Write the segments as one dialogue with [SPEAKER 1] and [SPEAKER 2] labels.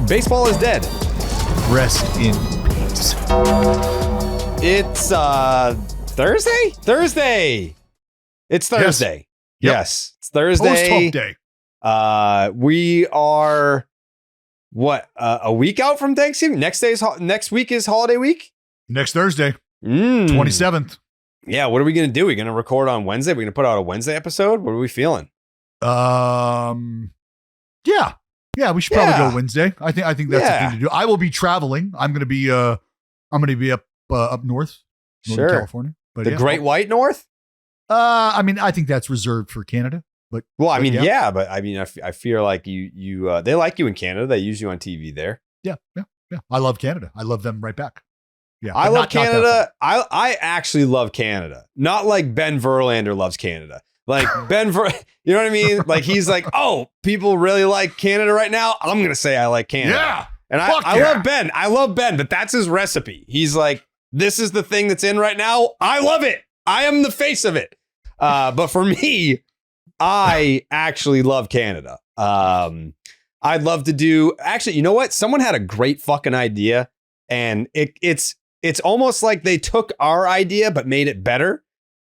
[SPEAKER 1] Baseball is dead.
[SPEAKER 2] Rest in peace.
[SPEAKER 1] It's Thursday? Thursday. It's Thursday. Yes. It's Thursday.
[SPEAKER 2] Post-hump day.
[SPEAKER 1] We are a week out from Thanksgiving. Next week is holiday week.
[SPEAKER 2] Next Thursday, 27th.
[SPEAKER 1] Yeah, what are we going to do? We're going to record on Wednesday. We're going to put out a Wednesday episode. What are we feeling?
[SPEAKER 2] Yeah, we should probably go Wednesday. I think that's the thing to do. I will be traveling. I'm going to be up north, Northern California. But
[SPEAKER 1] the Great White North?
[SPEAKER 2] I mean, I think that's reserved for Canada. But
[SPEAKER 1] but I feel like you they like you in Canada. They use you on TV there.
[SPEAKER 2] Yeah. I love Canada. I love them right back. Yeah,
[SPEAKER 1] I love Canada. I actually love Canada. Not like Ben Verlander loves Canada. Like you know what I mean? Like he's like, oh, people really like Canada right now. I'm gonna say I like Canada.
[SPEAKER 2] Yeah,
[SPEAKER 1] and I love Ben. I love Ben, but that's his recipe. He's like, this is the thing that's in right now. I love it. I am the face of it. But for me, I actually love Canada. I'd love to do. Actually, you know what? Someone had a great fucking idea, and it's almost like they took our idea but made it better.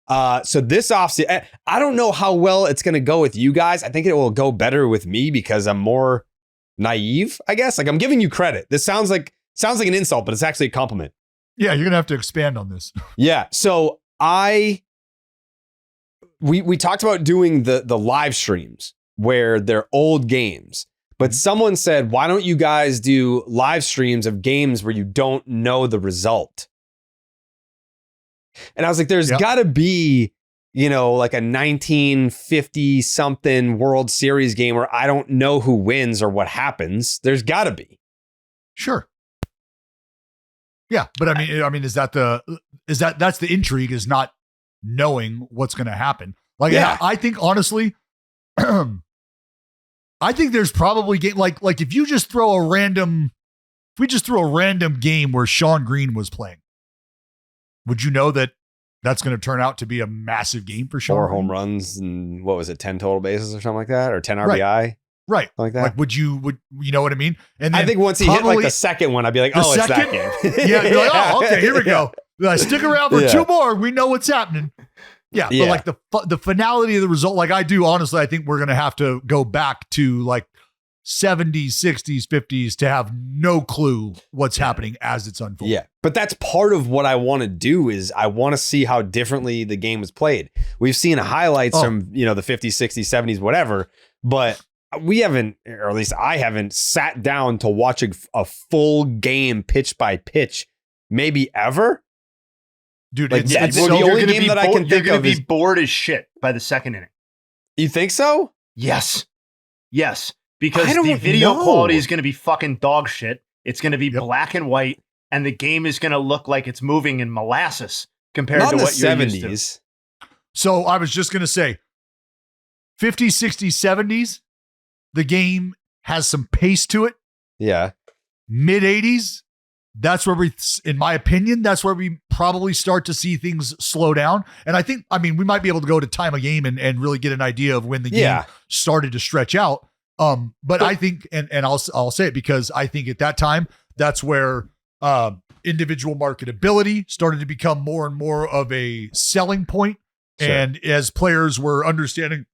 [SPEAKER 1] So this offseason, I don't know how well it's going to go with you guys. I think it will go better with me because I'm more naive, I guess. Like I'm giving you credit. This sounds like an insult, but it's actually a compliment.
[SPEAKER 2] Yeah, you're going to have to expand on this.
[SPEAKER 1] Yeah. So we talked about doing the live streams where they're old games, but someone said, why don't you guys do live streams of games where you don't know the result? And I was like, there's got to be, like a 1950 something World Series game where I don't know who wins or what happens. There's got to be.
[SPEAKER 2] Sure. Yeah, but I mean, that's the intrigue, is not knowing what's going to happen. Like, I think honestly, I think there's probably like if we just throw a random game where Sean Green was playing, would you know that that's going to turn out to be a massive game for Sean?
[SPEAKER 1] 4 home runs and what was it, 10 total bases or something like that, or 10 RBI,
[SPEAKER 2] right?
[SPEAKER 1] Like that.
[SPEAKER 2] Like, would you know what I mean? And then
[SPEAKER 1] I think once he hit like the second one, I'd be like, oh, it's that game.
[SPEAKER 2] Yeah, you're like, oh, okay, here we go. Stick around for 2 more. We know what's happening. Yeah, but like the finality of the result, like I do, honestly, I think we're going to have to go back to like 70s, 60s, 50s to have no clue what's happening as it's unfolding.
[SPEAKER 1] Yeah, but that's part of what I want to do is I want to see how differently the game was played. We've seen highlights from, the 50s, 60s, 70s, whatever, but we haven't, or at least I haven't sat down to watch a full game pitch by pitch, maybe ever.
[SPEAKER 2] Dude,
[SPEAKER 1] like,
[SPEAKER 3] it's
[SPEAKER 1] the only game that I can think of is
[SPEAKER 3] bored as shit by the second inning.
[SPEAKER 1] You think so?
[SPEAKER 3] Yes. Because the video quality is going to be fucking dog shit. It's going to be black and white, and the game is going to look like it's moving in molasses compared to what you're 70s. Used to.
[SPEAKER 2] So I was just going to say 50s, 60s, 70s, the game has some pace to it.
[SPEAKER 1] Yeah.
[SPEAKER 2] Mid 80s, that's where in my opinion, that's where we probably start to see things slow down. And we might be able to go to time of game and really get an idea of when the game started to stretch out. But I think, and I'll say it because I think at that time, that's where individual marketability started to become more and more of a selling point. Sure. And as players were understanding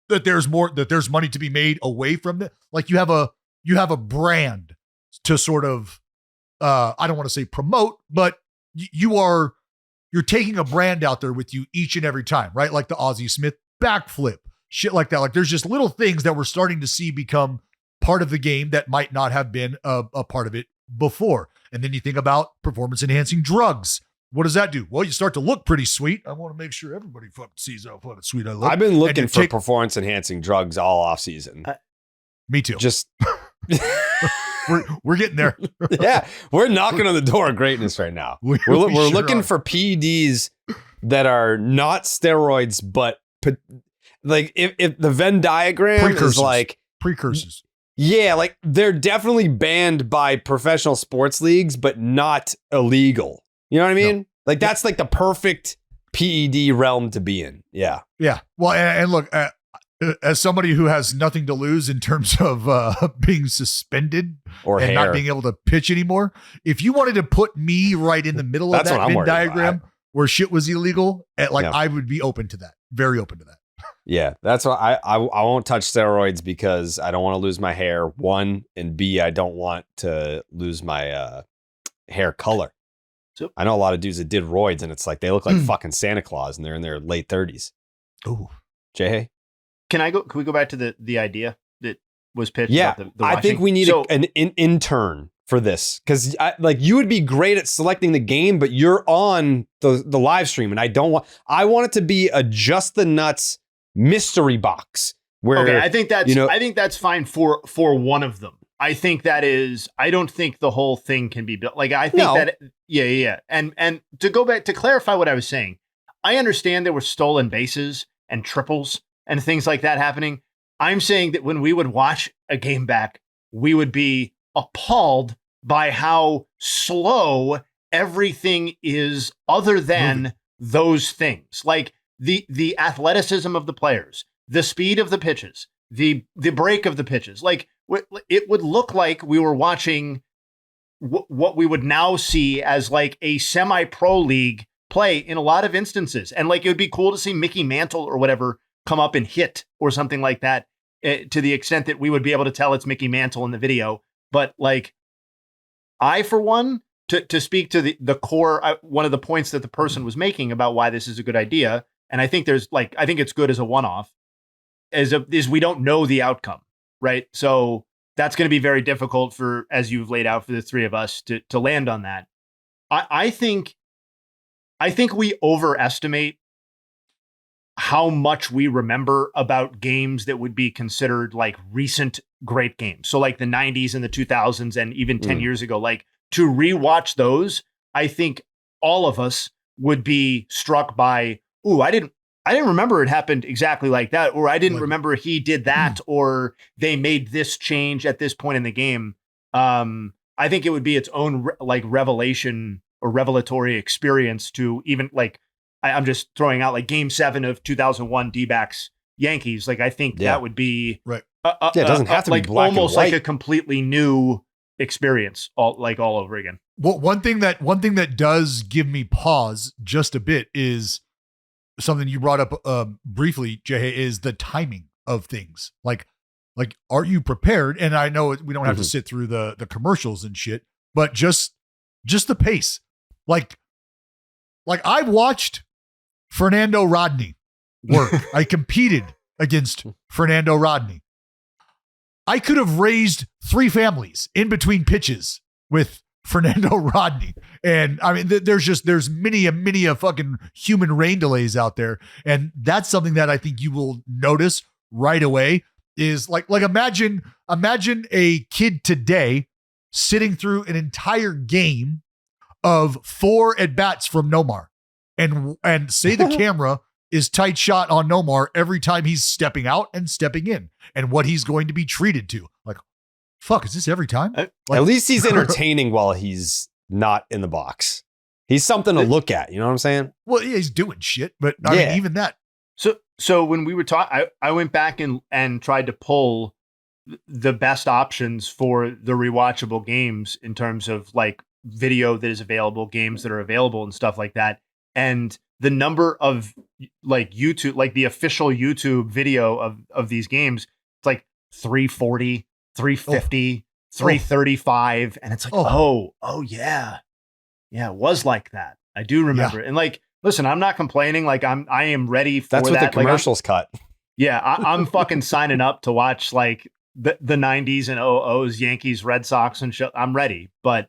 [SPEAKER 2] that there's money to be made away from it, like you have a brand to sort of, I don't want to say promote, but you're taking a brand out there with you each and every time, right? Like the Ozzie Smith backflip. Shit like that. Like there's just little things that we're starting to see become part of the game that might not have been a part of it before. And then you think about performance enhancing drugs. What does that do? Well, you start to look pretty sweet. I want to make sure everybody fucking sees how fucking sweet I look.
[SPEAKER 1] I've been looking for performance enhancing drugs all off season.
[SPEAKER 2] Me too.
[SPEAKER 1] Just
[SPEAKER 2] we're getting there.
[SPEAKER 1] Yeah, we're knocking on the door of greatness right now. We're looking for PEDs that are not steroids, but like if the Venn diagram is like
[SPEAKER 2] precursors.
[SPEAKER 1] Yeah, like they're definitely banned by professional sports leagues, but not illegal. You know what I mean? No. Like that's like the perfect PED realm to be in. Yeah.
[SPEAKER 2] Yeah. Well, and look, as somebody who has nothing to lose in terms of being suspended
[SPEAKER 1] or
[SPEAKER 2] and
[SPEAKER 1] hair.
[SPEAKER 2] not being able to pitch anymore, if you wanted to put me right in the middle of
[SPEAKER 1] That's
[SPEAKER 2] that
[SPEAKER 1] what I'm
[SPEAKER 2] Venn
[SPEAKER 1] worried
[SPEAKER 2] diagram
[SPEAKER 1] about.
[SPEAKER 2] where shit was illegal,
[SPEAKER 1] Yeah.
[SPEAKER 2] I would be open to that. Very open to that.
[SPEAKER 1] Yeah, that's why I won't touch steroids because I don't want to lose my hair. One, and B, I don't want to lose my hair color.
[SPEAKER 3] So,
[SPEAKER 1] I know a lot of dudes that did roids, and it's like they look like fucking Santa Claus, and they're in their late 30s.
[SPEAKER 2] Ooh,
[SPEAKER 1] Jay?
[SPEAKER 3] Can we go back to the idea that was pitched?
[SPEAKER 1] Yeah,
[SPEAKER 3] about the
[SPEAKER 1] I think we need an intern for this because you would be great at selecting the game, but you're on the live stream, and I want it to be a just the nuts mystery box where
[SPEAKER 3] I think that's fine for one of them. I think that is. I don't think the whole thing can be built. Like I think that yeah. And to go back to clarify what I was saying, I understand there were stolen bases and triples and things like that happening. I'm saying that when we would watch a game back, we would be appalled by how slow everything is other than those things. Like the athleticism of the players, the speed of the pitches, the break of the pitches. Like it would look like we were watching what we would now see as like a semi-pro league play in a lot of instances. And like, it would be cool to see Mickey Mantle or whatever come up and hit or something like that, to the extent that we would be able to tell it's Mickey Mantle in the video. But like, I, for one, to speak to the core, one of the points that the person was making about why this is a good idea. And I think I think it's good as a one-off is we don't know the outcome, right? So that's going to be very difficult for, as you've laid out for the three of us to land on that. I think we overestimate how much we remember about games that would be considered like recent great games. So like the 90s and the 2000s and even 10 years ago, like to rewatch those, I think all of us would be struck by, ooh, I didn't remember it happened exactly like that, or I didn't remember he did that, or they made this change at this point in the game. I think it would be its own revelation or revelatory experience to even like, I'm just throwing out like Game 7 of 2001 D-backs Yankees. Like I think that would be
[SPEAKER 2] right.
[SPEAKER 1] It doesn't have to be black
[SPEAKER 3] almost
[SPEAKER 1] and white.
[SPEAKER 3] like a completely new experience, all over again.
[SPEAKER 2] Well, one thing that does give me pause just a bit is something you brought up briefly, Jay, is the timing of things. Like, are you prepared? And I know we don't have to sit through the commercials and shit, but just the pace. Like I watched Fernando Rodney work. I competed against Fernando Rodney. I could have raised 3 families in between pitches with Fernando Rodney. And I mean, there's many a fucking human rain delays out there. And that's something that I think you will notice right away is like imagine a kid today sitting through an entire game of 4 at-bats from Nomar and say the camera is tight shot on Nomar every time he's stepping out and stepping in and what he's going to be treated to. Like, fuck, is this every time?
[SPEAKER 1] At least he's entertaining while he's not in the box. He's something to look at. You know what I'm saying?
[SPEAKER 2] Well, yeah, he's doing shit, but I mean, even that.
[SPEAKER 3] So when we were talking, I went back and tried to pull the best options for the rewatchable games in terms of like video that is available, games that are available and stuff like that. And the number of like YouTube, like the official YouTube video of these games, it's like 340, 350, 335. And it's like, oh yeah. Yeah, it was like that. I do remember it. And like, listen, I'm not complaining. Like I am ready for that.
[SPEAKER 1] That's what the commercials cut.
[SPEAKER 3] Yeah, I'm fucking signing up to watch like the 90s and 00s Yankees, Red Sox and shit. I'm ready. But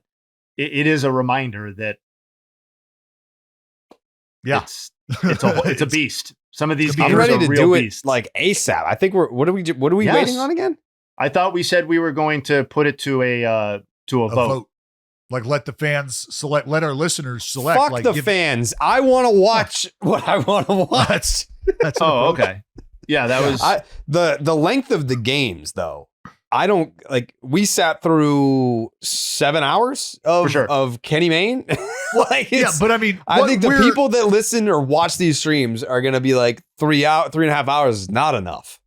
[SPEAKER 3] it is a reminder that it's a beast. Some of these games
[SPEAKER 1] I'm ready
[SPEAKER 3] are
[SPEAKER 1] to
[SPEAKER 3] real
[SPEAKER 1] do
[SPEAKER 3] beasts.
[SPEAKER 1] it like ASAP. I think what are we waiting on again?
[SPEAKER 3] I thought we said we were going to put it to a vote.
[SPEAKER 2] Like let the fans select, let our listeners select.
[SPEAKER 1] Fuck
[SPEAKER 2] like,
[SPEAKER 1] the fans. I want to watch what I want to watch.
[SPEAKER 2] That's
[SPEAKER 3] okay. Yeah, that was
[SPEAKER 1] the length of the games though. I don't like. We sat through 7 hours of Kenny Mayne.
[SPEAKER 2] But I mean,
[SPEAKER 1] I think the people that listen or watch these streams are going to be like 3.5 hours is not enough.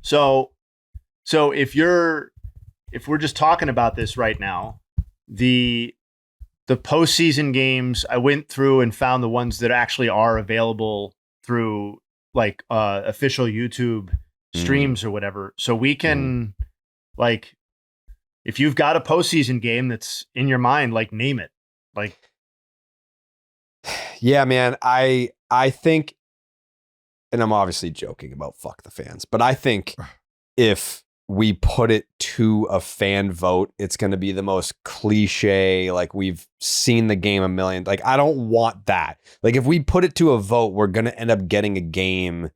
[SPEAKER 3] So if we're just talking about this right now, the postseason games, I went through and found the ones that actually are available through like official YouTube streams or whatever. So we can like, if you've got a postseason game that's in your mind, like name it. Like,
[SPEAKER 1] yeah, man, I think, and I'm obviously joking about fuck the fans, but I think if we put it to a fan vote, it's going to be the most cliche, like we've seen the game a million. Like, I don't want that. Like, if we put it to a vote, we're going to end up getting a game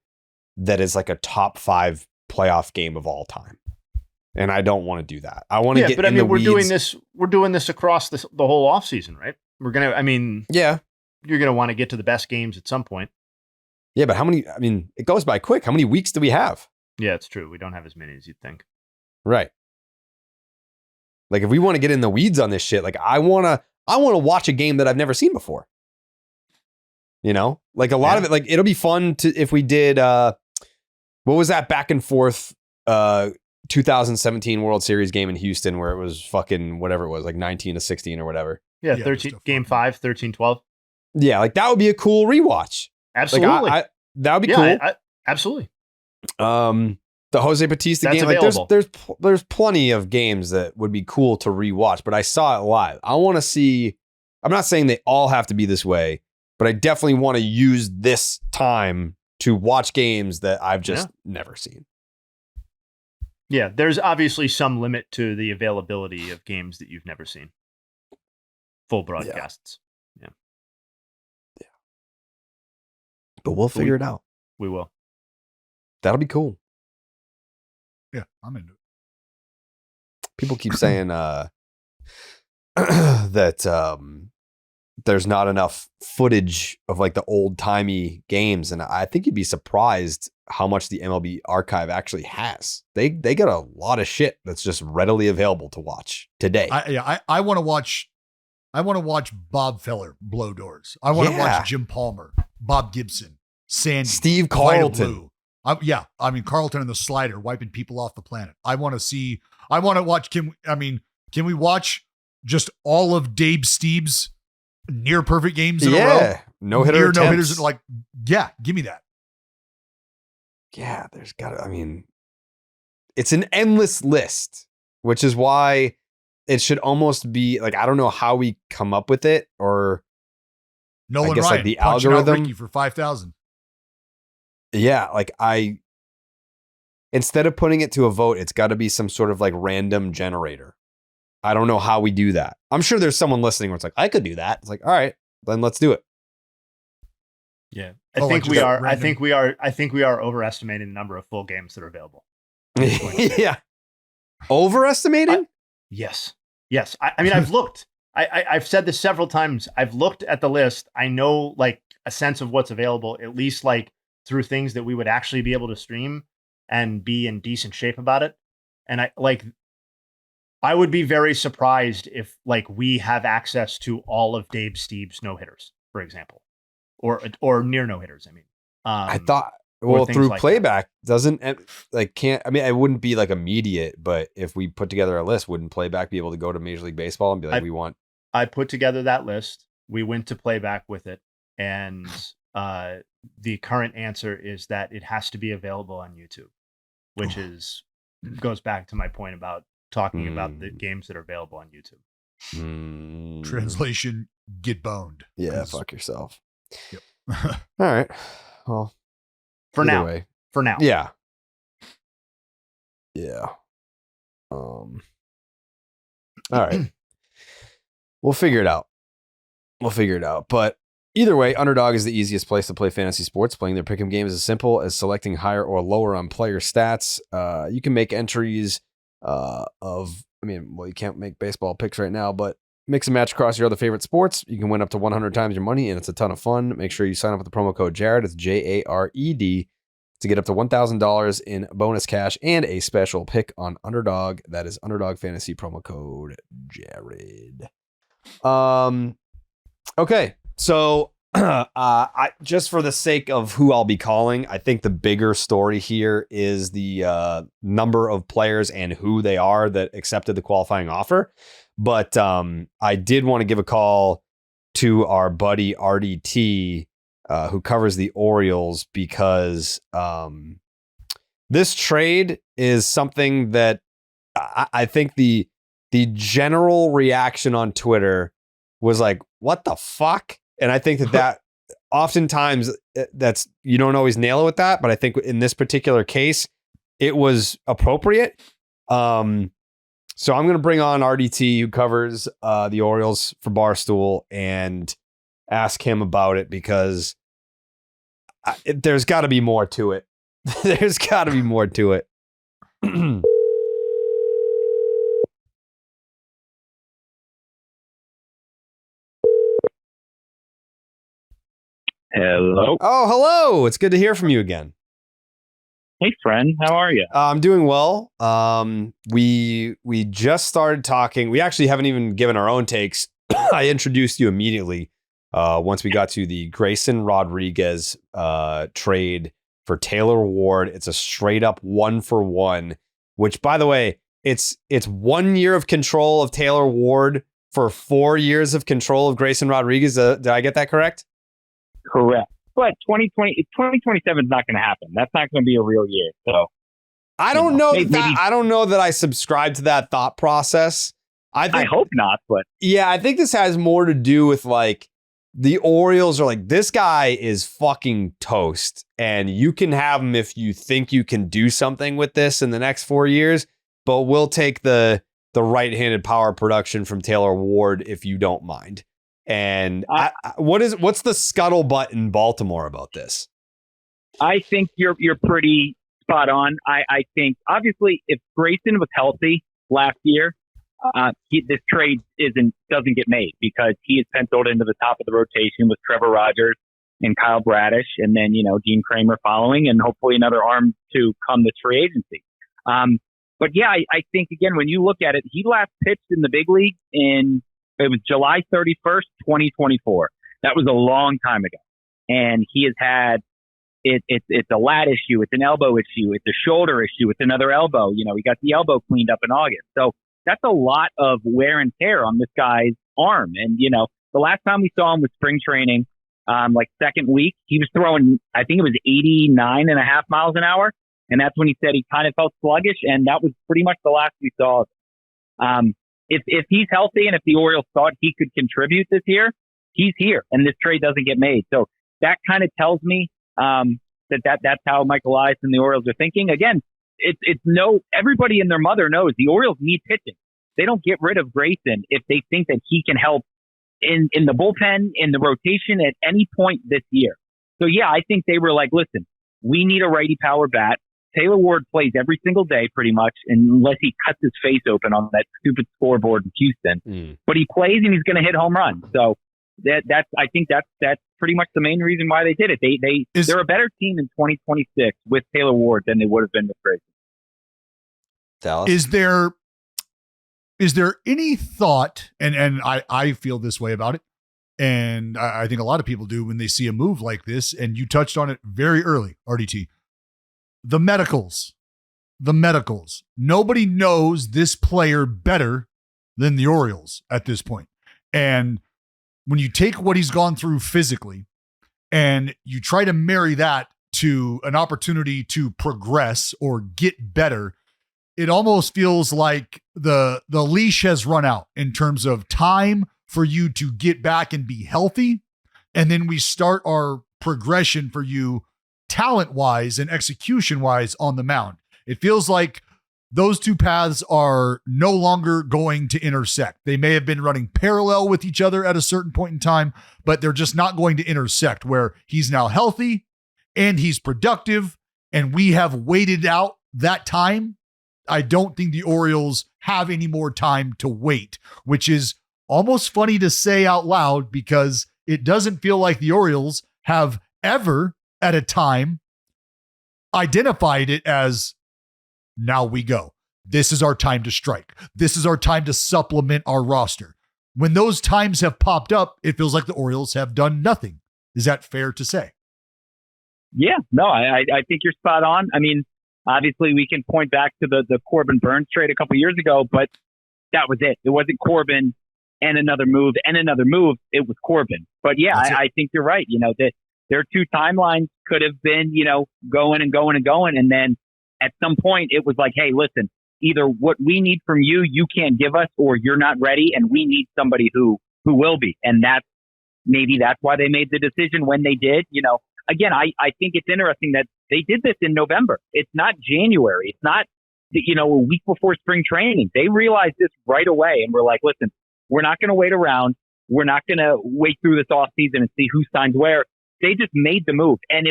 [SPEAKER 1] that is like a top 5 playoff game of all time. And I don't want to do that. I want to get in the weeds.
[SPEAKER 3] We're doing this across the whole offseason, right?
[SPEAKER 1] Yeah,
[SPEAKER 3] you're going to want to get to the best games at some point.
[SPEAKER 1] Yeah, but it goes by quick. How many weeks do we have?
[SPEAKER 3] Yeah, it's true. We don't have as many as you'd think.
[SPEAKER 1] Right. Like, if we want to get in the weeds on this shit, like I want to watch a game that I've never seen before. You know, like a lot of it, like it'll be fun if we did, what was that back and forth 2017 World Series game in Houston where it was fucking whatever it was, like 19-16 or whatever.
[SPEAKER 3] Yeah, 13, game 5, 13-12.
[SPEAKER 1] Yeah, like that would be a cool rewatch.
[SPEAKER 3] Absolutely.
[SPEAKER 1] Like that would be cool.
[SPEAKER 3] Absolutely.
[SPEAKER 1] The Jose Bautista
[SPEAKER 3] That's
[SPEAKER 1] game,
[SPEAKER 3] available.
[SPEAKER 1] Like there's plenty of games that would be cool to rewatch, but I saw it live. I want to see. I'm not saying they all have to be this way, but I definitely want to use this time to watch games that I've just never seen.
[SPEAKER 3] Yeah, there's obviously some limit to the availability of games that you've never seen. Full broadcasts. Yeah.
[SPEAKER 1] But we'll figure it out.
[SPEAKER 3] We will.
[SPEAKER 1] That'll be cool.
[SPEAKER 2] Yeah, I'm into it.
[SPEAKER 1] People keep saying that there's not enough footage of like the old timey games, and I think you'd be surprised how much the MLB archive actually has. They got a lot of shit that's just readily available to watch today.
[SPEAKER 2] I want to watch. I want to watch Bob Feller blow doors. I want to watch Jim Palmer, Bob Gibson, Sandy,
[SPEAKER 1] Steve Carlton.
[SPEAKER 2] Carlton and the slider wiping people off the planet. I want to watch. Can we watch just all of Dave Steeb's near perfect games in a row?
[SPEAKER 1] No hitters.
[SPEAKER 2] Like, yeah, give me that.
[SPEAKER 1] Yeah, there's it's an endless list, which is why it should almost be like, I don't know how we come up with it, or
[SPEAKER 2] Nolan
[SPEAKER 1] I guess
[SPEAKER 2] Ryan
[SPEAKER 1] like the
[SPEAKER 2] punching
[SPEAKER 1] algorithm
[SPEAKER 2] out Ricky for 5,000.
[SPEAKER 1] Yeah, like instead of putting it to a vote, it's got to be some sort of like random generator. I don't know how we do that. I'm sure there's someone listening where it's like, I could do that. It's like, all right, then let's do it.
[SPEAKER 3] Yeah. I think we are overestimating the number of full games that are available.
[SPEAKER 1] Yeah. Overestimating?
[SPEAKER 3] Yes. I mean, I've looked. I've said this several times. I've looked at the list. I know like a sense of what's available, at least like through things that we would actually be able to stream and be in decent shape about it. And I would be very surprised if like we have access to all of Dave Steeb's no hitters, for example, or near no hitters. I mean,
[SPEAKER 1] I thought, well, through like playback it wouldn't be like immediate, but if we put together a list, wouldn't playback be able to go to Major League Baseball and be like,
[SPEAKER 3] I put together that list. We went to playback with it. And the current answer is that it has to be available on YouTube, which goes back to my point about talking about the games that are available on YouTube.
[SPEAKER 2] Translation: get boned.
[SPEAKER 1] Yeah, fuck yourself.
[SPEAKER 2] Yep.
[SPEAKER 1] All right. Well,
[SPEAKER 3] for now.
[SPEAKER 1] Yeah. Yeah. All right. We'll figure it out. But either way, Underdog is the easiest place to play fantasy sports. Playing their pick'em game is as simple as selecting higher or lower on player stats. You can make entries you can't make baseball picks right now, but mix and match across your other favorite sports. You can win up to 100 times your money, and it's a ton of fun. Make sure you sign up with the promo code Jared. It's JARED to get up to $1,000 in bonus cash and a special pick on Underdog. That is Underdog Fantasy promo code Jared. Okay, so Just for the sake of who I'll be calling, I think the bigger story here is the number of players and who they are that accepted the qualifying offer. But I did want to give a call to our buddy RDT, who covers the Orioles, because this trade is something that I think the general reaction on Twitter was like, what the fuck? And I think that oftentimes that's, you don't always nail it with that, but I think in this particular case, it was appropriate. So I'm going to bring on RDT, who covers the Orioles for Barstool, and ask him about it, because there's got to be more to it. There's got to be more to it.
[SPEAKER 4] Hello.
[SPEAKER 1] Oh, hello. It's good to hear from you again.
[SPEAKER 4] Hey, friend. How are you?
[SPEAKER 1] I'm doing well. We just started talking. We actually haven't even given our own takes. I introduced you immediately once we got to the Grayson Rodriguez trade for Taylor Ward. It's a straight up 1-for-1, which, by the way, it's 1 year of control of Taylor Ward for 4 years of control of Grayson Rodriguez. Did I get that correct?
[SPEAKER 4] Correct. But 2027 is not going to happen. That's not going to be a real year. So
[SPEAKER 1] I don't know. I don't know that I subscribe to that thought process. I
[SPEAKER 4] hope not, but
[SPEAKER 1] yeah, I think this has more to do with like the Orioles are like, this guy is fucking toast, and you can have him if you think you can do something with this in the next 4 years, but we'll take the right-handed power production from Taylor Ward if you don't mind. And what's the scuttlebutt in Baltimore about this?
[SPEAKER 4] I think you're pretty spot on. I think obviously if Grayson was healthy last year, this trade doesn't get made, because he is penciled into the top of the rotation with Trevor Rogers and Kyle Bradish, and then Dean Kramer following, and hopefully another arm to come this free agency. But yeah, I think again, when you look at it, he last pitched in the big league it was July 31st, 2024. That was a long time ago. And he has had, it's a lat issue. It's an elbow issue. It's a shoulder issue. It's another elbow. He got the elbow cleaned up in August. So that's a lot of wear and tear on this guy's arm. And, the last time we saw him was spring training, like second week, he was throwing, I think it was 89.5 miles an hour. And that's when he said he kind of felt sluggish. And that was pretty much the last we saw of him. If he's healthy, and if the Orioles thought he could contribute this year, he's here, and this trade doesn't get made. So that kind of tells me that's how Michael Elias and the Orioles are thinking. Again, everybody and their mother knows the Orioles need pitching. They don't get rid of Grayson if they think that he can help in the bullpen, in the rotation at any point this year. So yeah, I think they were like, listen, we need a righty power bat. Taylor Ward plays every single day pretty much, unless he cuts his face open on that stupid scoreboard in Houston. But he plays and he's going to hit home runs. So I think that's pretty much the main reason why they did it. They're a better team in 2026 with Taylor Ward than they would have been with Grayson.
[SPEAKER 1] Dallas?
[SPEAKER 2] Is there any thought, and I feel this way about it, and I think a lot of people do when they see a move like this, and you touched on it very early, RDT. The medicals. Nobody knows this player better than the Orioles at this point. And when you take what he's gone through physically and you try to marry that to an opportunity to progress or get better, it almost feels like the leash has run out in terms of time for you to get back and be healthy. And then we start our progression for you talent-wise and execution-wise on the mound. It feels like those two paths are no longer going to intersect. They may have been running parallel with each other at a certain point in time, but they're just not going to intersect, where he's now healthy and he's productive, and we have waited out that time. I don't think the Orioles have any more time to wait, which is almost funny to say out loud, because it doesn't feel like the Orioles have ever at a time identified it as, now we go. This is our time to strike. This is our time to supplement our roster. When those times have popped up, it feels like the Orioles have done nothing. Is that fair to say?
[SPEAKER 4] Yeah, no, I think you're spot on. I mean, obviously we can point back to the Corbin Burns trade a couple years ago, but that was it. It wasn't Corbin and another move and another move. It was Corbin. But yeah, I think you're right. You know, that their two timelines could have been, you know, going and going and going. And then at some point it was like, hey, listen, either what we need from you, you can't give us, or you're not ready. And we need somebody who will be. And maybe that's why they made the decision when they did. You know, again, I think it's interesting that they did this in November. It's not January. It's not, you know, a week before spring training. They realized this right away and were like, listen, we're not going to wait around. We're not going to wait through this off season and see who signs where. They just made the move. And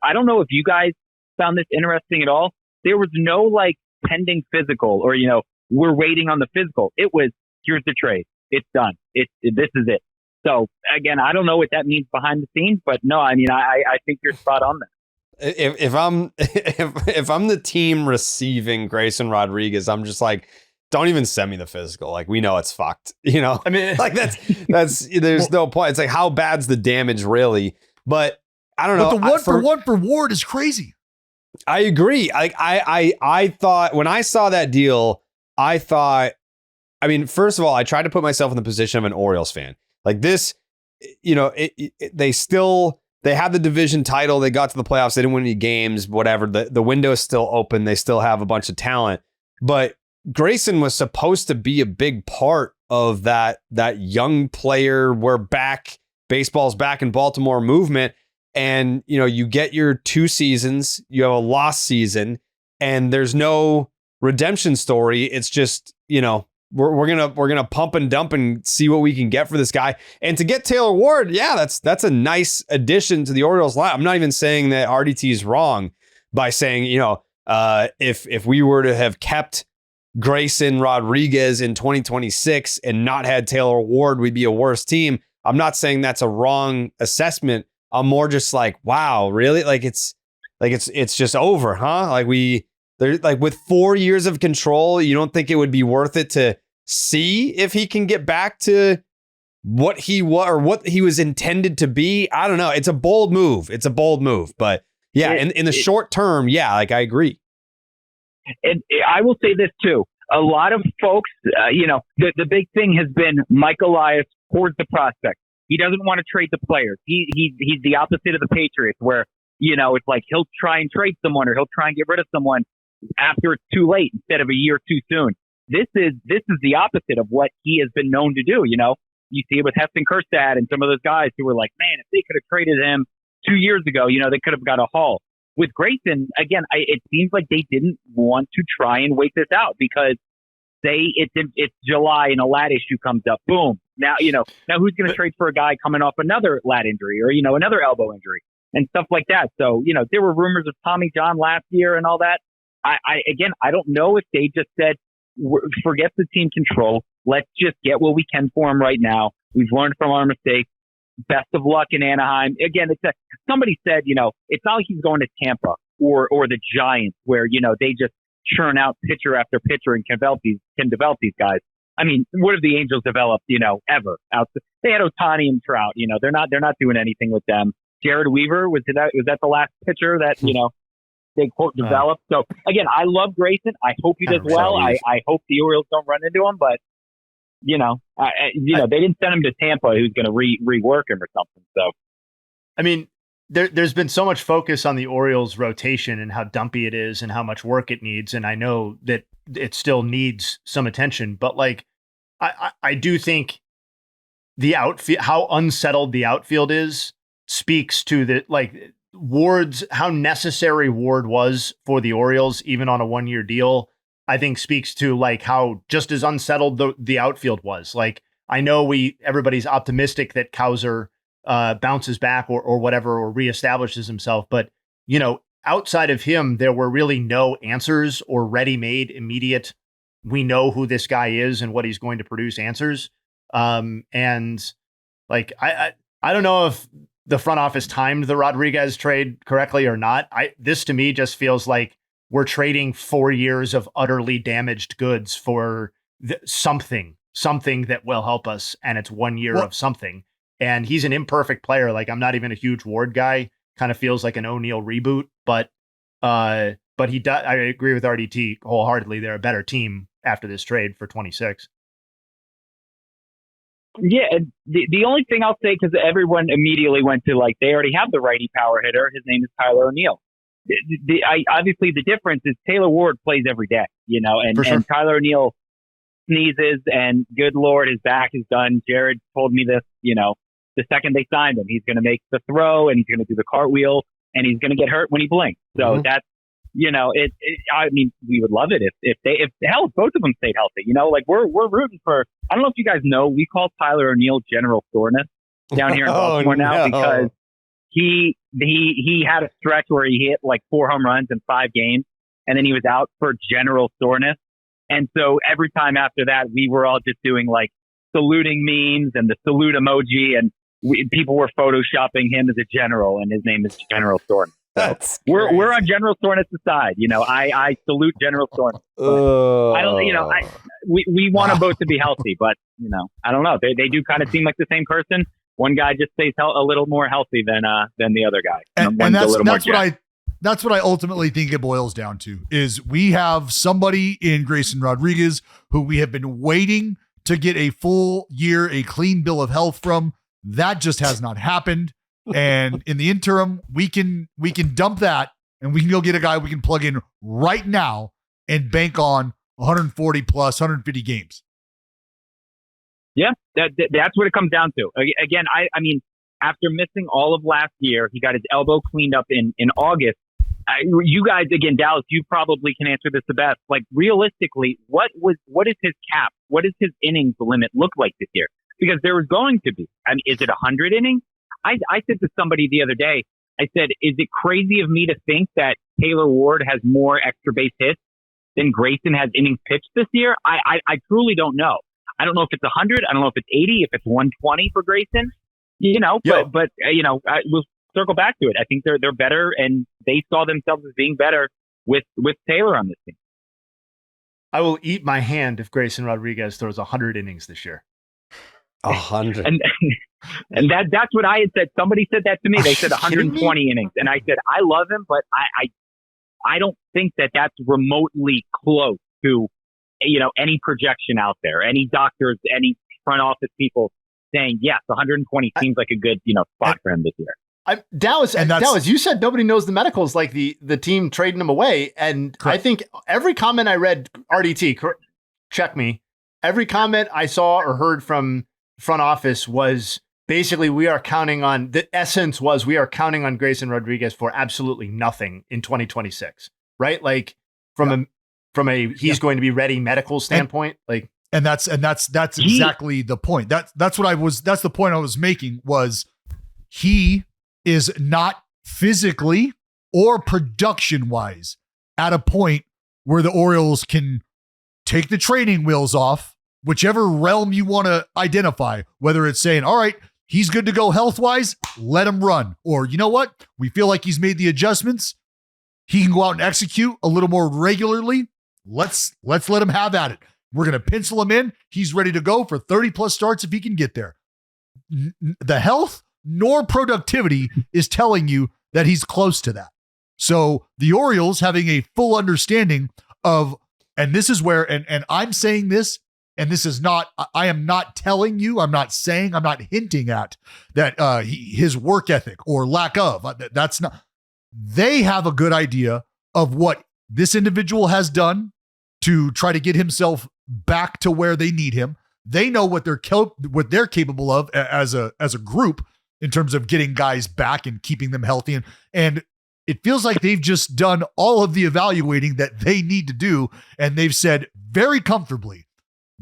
[SPEAKER 4] I don't know if you guys found this interesting at all. There was no like pending physical or, you know, we're waiting on the physical. It was, here's the trade. It's done. This is it. So again, I don't know what that means behind the scenes, but no, I mean, I think you're spot on there.
[SPEAKER 1] If I'm the team receiving Grayson Rodriguez, I'm just like, don't even send me the physical. Like, we know it's fucked. You know, I mean, like that's there's no point. It's like, how bad's the damage really? But I don't know.
[SPEAKER 2] But the one for Ward is crazy.
[SPEAKER 1] I agree. I thought when I saw that deal, I mean, first of all, I tried to put myself in the position of an Orioles fan. Like this, you know, they had the division title. They got to the playoffs. They didn't win any games, whatever. The window is still open. They still have a bunch of talent. But Grayson was supposed to be a big part of that young player, we're back, baseball's back in Baltimore movement. And, you know, you get your 2 seasons, you have a lost season, and there's no redemption story. It's just, you know, we're gonna pump and dump and see what we can get for this guy. And to get Taylor Ward, yeah, that's a nice addition to the Orioles line. I'm not even saying that RDT is wrong by saying, you know, if we were to have kept Grayson Rodriguez in 2026 and not had Taylor Ward, we'd be a worse team. I'm not saying that's a wrong assessment. I'm more just like, wow, really? It's just over, huh? Like with 4 years of control, you don't think it would be worth it to see if he can get back to what he was or what he was intended to be? I don't know. It's a bold move. But yeah, in the short term, yeah, like I agree.
[SPEAKER 4] And I will say this too. A lot of folks, you know, the big thing has been Mike Elias hoards the prospect. He doesn't want to trade the players. He's the opposite of the Patriots, where, you know, it's like he'll try and trade someone or he'll try and get rid of someone after it's too late instead of a year too soon. This is the opposite of what he has been known to do. You know, you see it with Heston Kjerstad and some of those guys who were like, man, if they could have traded him 2 years ago, you know, they could have got a haul. With Grayson, again, it seems like they didn't want to try and wait this out because it's July and a lat issue comes up. Boom. Now who's going to trade for a guy coming off another lat injury or, you know, another elbow injury and stuff like that. So, you know, there were rumors of Tommy John last year and all that. I don't know if they just said, forget the team control. Let's just get what we can for him right now. We've learned from our mistakes. Best of luck in Anaheim. Again, somebody said, you know, it's not like he's going to Tampa or the Giants where, you know, they just churn out pitcher after pitcher and can develop these guys. I mean, what have the Angels developed, you know, ever? They had Ohtani and Trout. You know, they're not doing anything with them. Jared Weaver, was that the last pitcher that, you know, they quote developed? So again, I love Grayson. I hope he does well. I hope the Orioles don't run into him, but you know, they didn't send him to Tampa who's going to rework him or something. So,
[SPEAKER 3] I mean, there's been so much focus on the Orioles rotation and how dumpy it is and how much work it needs. And I know that it still needs some attention, but like, I do think the outfield, how unsettled the outfield is, speaks to the, like, how necessary Ward was for the Orioles, even on a 1-year deal. I think speaks to like how just as unsettled the outfield was. Like, I know everybody's optimistic that Cowser bounces back or whatever, or reestablishes himself. But, you know, outside of him, there were really no answers or ready-made immediate, we know who this guy is and what he's going to produce answers. And like, I don't know if the front office timed the Rodriguez trade correctly or not. This to me just feels like we're trading 4 years of utterly damaged goods for something that will help us. And it's 1 year of something. And he's an imperfect player. Like, I'm not even a huge Ward guy. Kind of feels like an O'Neal reboot, but he does. I agree with RDT wholeheartedly. They're a better team after this trade for 26.
[SPEAKER 4] Yeah, the only thing I'll say, because everyone immediately went to, like, they already have the righty power hitter. His name is Tyler O'Neill. Obviously, the difference is Taylor Ward plays every day, and Tyler O'Neill sneezes, and good Lord, his back is done. Jared told me this, the second they signed him, he's going to make the throw, and he's going to do the cartwheel, and he's going to get hurt when he blinks. So that's, I mean, we would love it if both of them stayed healthy. Like we're rooting for. I don't know if you guys know, we call Tyler O'Neill General Soreness down here in Baltimore now, because he had a stretch where he hit like 4 home runs in 5 games, and then he was out for general soreness. And so every time after that, we were all just doing like saluting memes and the salute emoji, and people were photoshopping him as a general, and his name is General Soreness.
[SPEAKER 1] That's
[SPEAKER 4] we're on General Soreness' side. I salute General Soreness. I don't. We want them both to be healthy, but I don't know. They do kind of seem like the same person. One guy just stays a little more healthy than the other guy.
[SPEAKER 2] And that's what I ultimately think it boils down to is we have somebody in Grayson Rodriguez who we have been waiting to get a full year, a clean bill of health from. That just has not happened. And in the interim, we can dump that, and we can go get a guy we can plug in right now and bank on 140 plus 150 games.
[SPEAKER 4] Yeah, that's what it comes down to. Again, I mean, after missing all of last year, he got his elbow cleaned up in August. You guys, again, Dallas, you probably can answer this the best. Like, realistically, what is his cap? What does his innings limit look like this year? Because there was going to be. I mean, is it 100 innings? I said to somebody the other day, I said, is it crazy of me to think that Taylor Ward has more extra base hits than Grayson has innings pitched this year? I truly don't know. I don't know if it's 100. I don't know if it's 80, if it's 120 for Grayson, but we'll circle back to it. I think they're better, and they saw themselves as being better with Taylor on this team.
[SPEAKER 3] I will eat my hand if Grayson Rodriguez throws 100 innings this year.
[SPEAKER 1] 100.
[SPEAKER 4] And that's what I had said. Somebody said that to me. They said 120 innings. And I said, I love him, but I don't think that's remotely close to, any projection out there, any doctors, any front office people saying, yes, 120 seems like a good, spot for him this year.
[SPEAKER 3] Dallas, you said nobody knows the medicals, like the team trading him away. And correct. I think every comment I read, RDT, check me, every comment I saw or heard from front office was basically we are counting on Grayson Rodriguez for absolutely nothing in 2026, right? Like from a he's going to be ready medical standpoint,
[SPEAKER 2] and that's exactly the point. That's the point I was making was he is not physically or production wise at a point where the Orioles can take the training wheels off, whichever realm you want to identify, whether it's saying, all right, he's good to go health-wise, let him run. Or you know what? We feel like he's made the adjustments. He can go out and execute a little more regularly. Let's let him have at it. We're going to pencil him in. He's ready to go for 30 plus starts if he can get there. The health nor productivity is telling you that he's close to that. So the Orioles having a full understanding of, and this is where, and I'm saying this, and this is not, I am not telling you, I'm not hinting at that his work ethic or lack of, that's not, they have a good idea of what this individual has done to try to get himself back to where they need him. They know what they're capable of as a group in terms of getting guys back and keeping them healthy. And it feels like they've just done all of the evaluating that they need to do. And they've said very comfortably,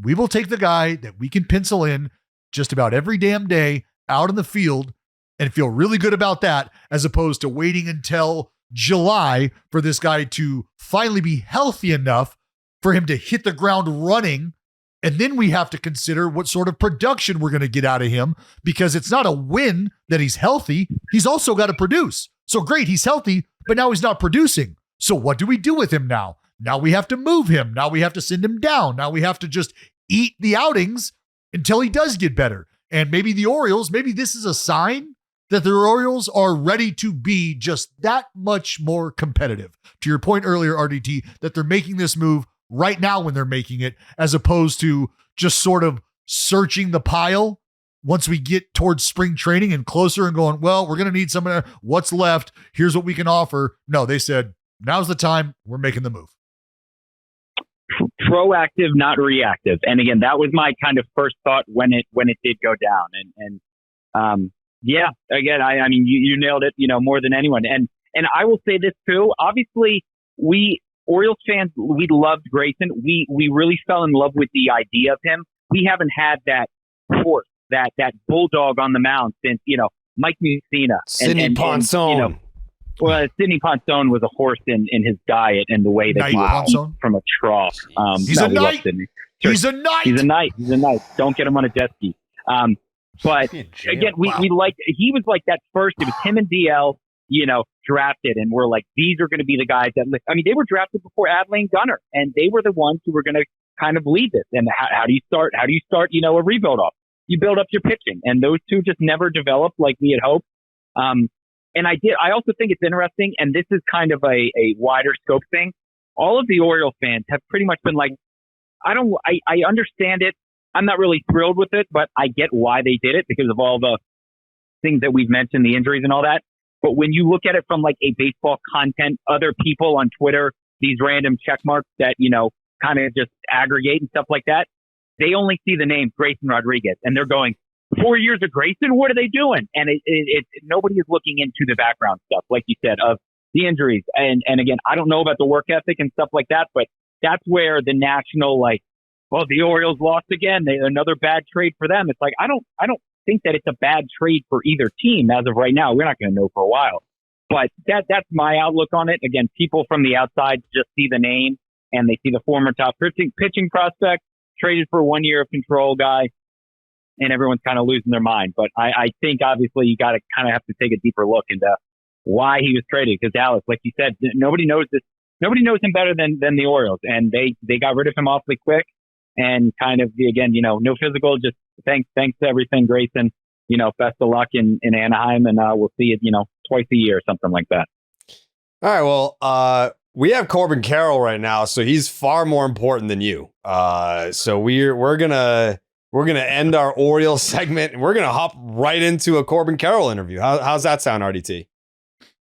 [SPEAKER 2] we will take the guy that we can pencil in just about every damn day out in the field and feel really good about that, as opposed to waiting until July for this guy to finally be healthy enough for him to hit the ground running. And then we have to consider what sort of production we're going to get out of him, because it's not a win that he's healthy. He's also got to produce. So great, he's healthy, but now he's not producing. So what do we do with him now? Now we have to move him. Now we have to send him down. Now we have to just eat the outings until he does get better. And maybe the Orioles, maybe this is a sign that the Orioles are ready to be just that much more competitive. To your point earlier, RDT, that they're making this move right now when they're making it, as opposed to just sort of searching the pile once we get towards spring training and closer and going, well, we're going to need some of what's left. Here's what we can offer. No, they said, now's the time. We're making the move.
[SPEAKER 4] Proactive, not reactive. And again, that was my kind of first thought when it did go down. And yeah, again, I mean, you nailed it, more than anyone. And I will say this too. Obviously, we Orioles fans, we loved Grayson. We really fell in love with the idea of him. We haven't had that horse, that bulldog on the mound since, Mike Mussina.
[SPEAKER 1] Sidney Ponson.
[SPEAKER 4] Sidney Ponson was a horse in his diet and the way that he was from a trough.
[SPEAKER 2] He's a knight. He's a knight.
[SPEAKER 4] He's a knight. He's a knight. Don't get him on a jet ski. But again, we liked, he was like that first, it was him and DL, drafted, and we're like, these are going to be the guys that, they were drafted before Adley and Gunnar, and they were the ones who were going to kind of lead this. And how do you start, a rebuild off? You build up your pitching, and those two just never developed like we had hoped. And I also think it's interesting, and this is kind of a wider scope thing. All of the Orioles fans have pretty much been like, I understand it. I'm not really thrilled with it, but I get why they did it because of all the things that we've mentioned, the injuries and all that. But when you look at it from like a baseball content, other people on Twitter, these random check marks that, kind of just aggregate and stuff like that, they only see the name Grayson Rodriguez and they're going, 4 years of Grayson? What are they doing? And nobody is looking into the background stuff, like you said, of the injuries. And again, I don't know about the work ethic and stuff like that, but that's where the national, the Orioles lost again. Another bad trade for them. It's like, I don't think that it's a bad trade for either team as of right now. We're not going to know for a while, but that's my outlook on it. Again, people from the outside just see the name and they see the former top pitching prospect traded for 1 year of control guy, and everyone's kind of losing their mind. But I think obviously you got to kind of have to take a deeper look into why he was traded. Because Alex, like you said, nobody knows this. Nobody knows him better than the Orioles, and they got rid of him awfully quick. And kind of, again, no physical, just thanks to everything, Grayson. Best of luck in Anaheim, and we'll see you, twice a year or something like that.
[SPEAKER 1] All right, well, we have Corbin Carroll right now, so he's far more important than you. So we're gonna end our Orioles segment, and we're gonna hop right into a Corbin Carroll interview. How's that sound, RDT?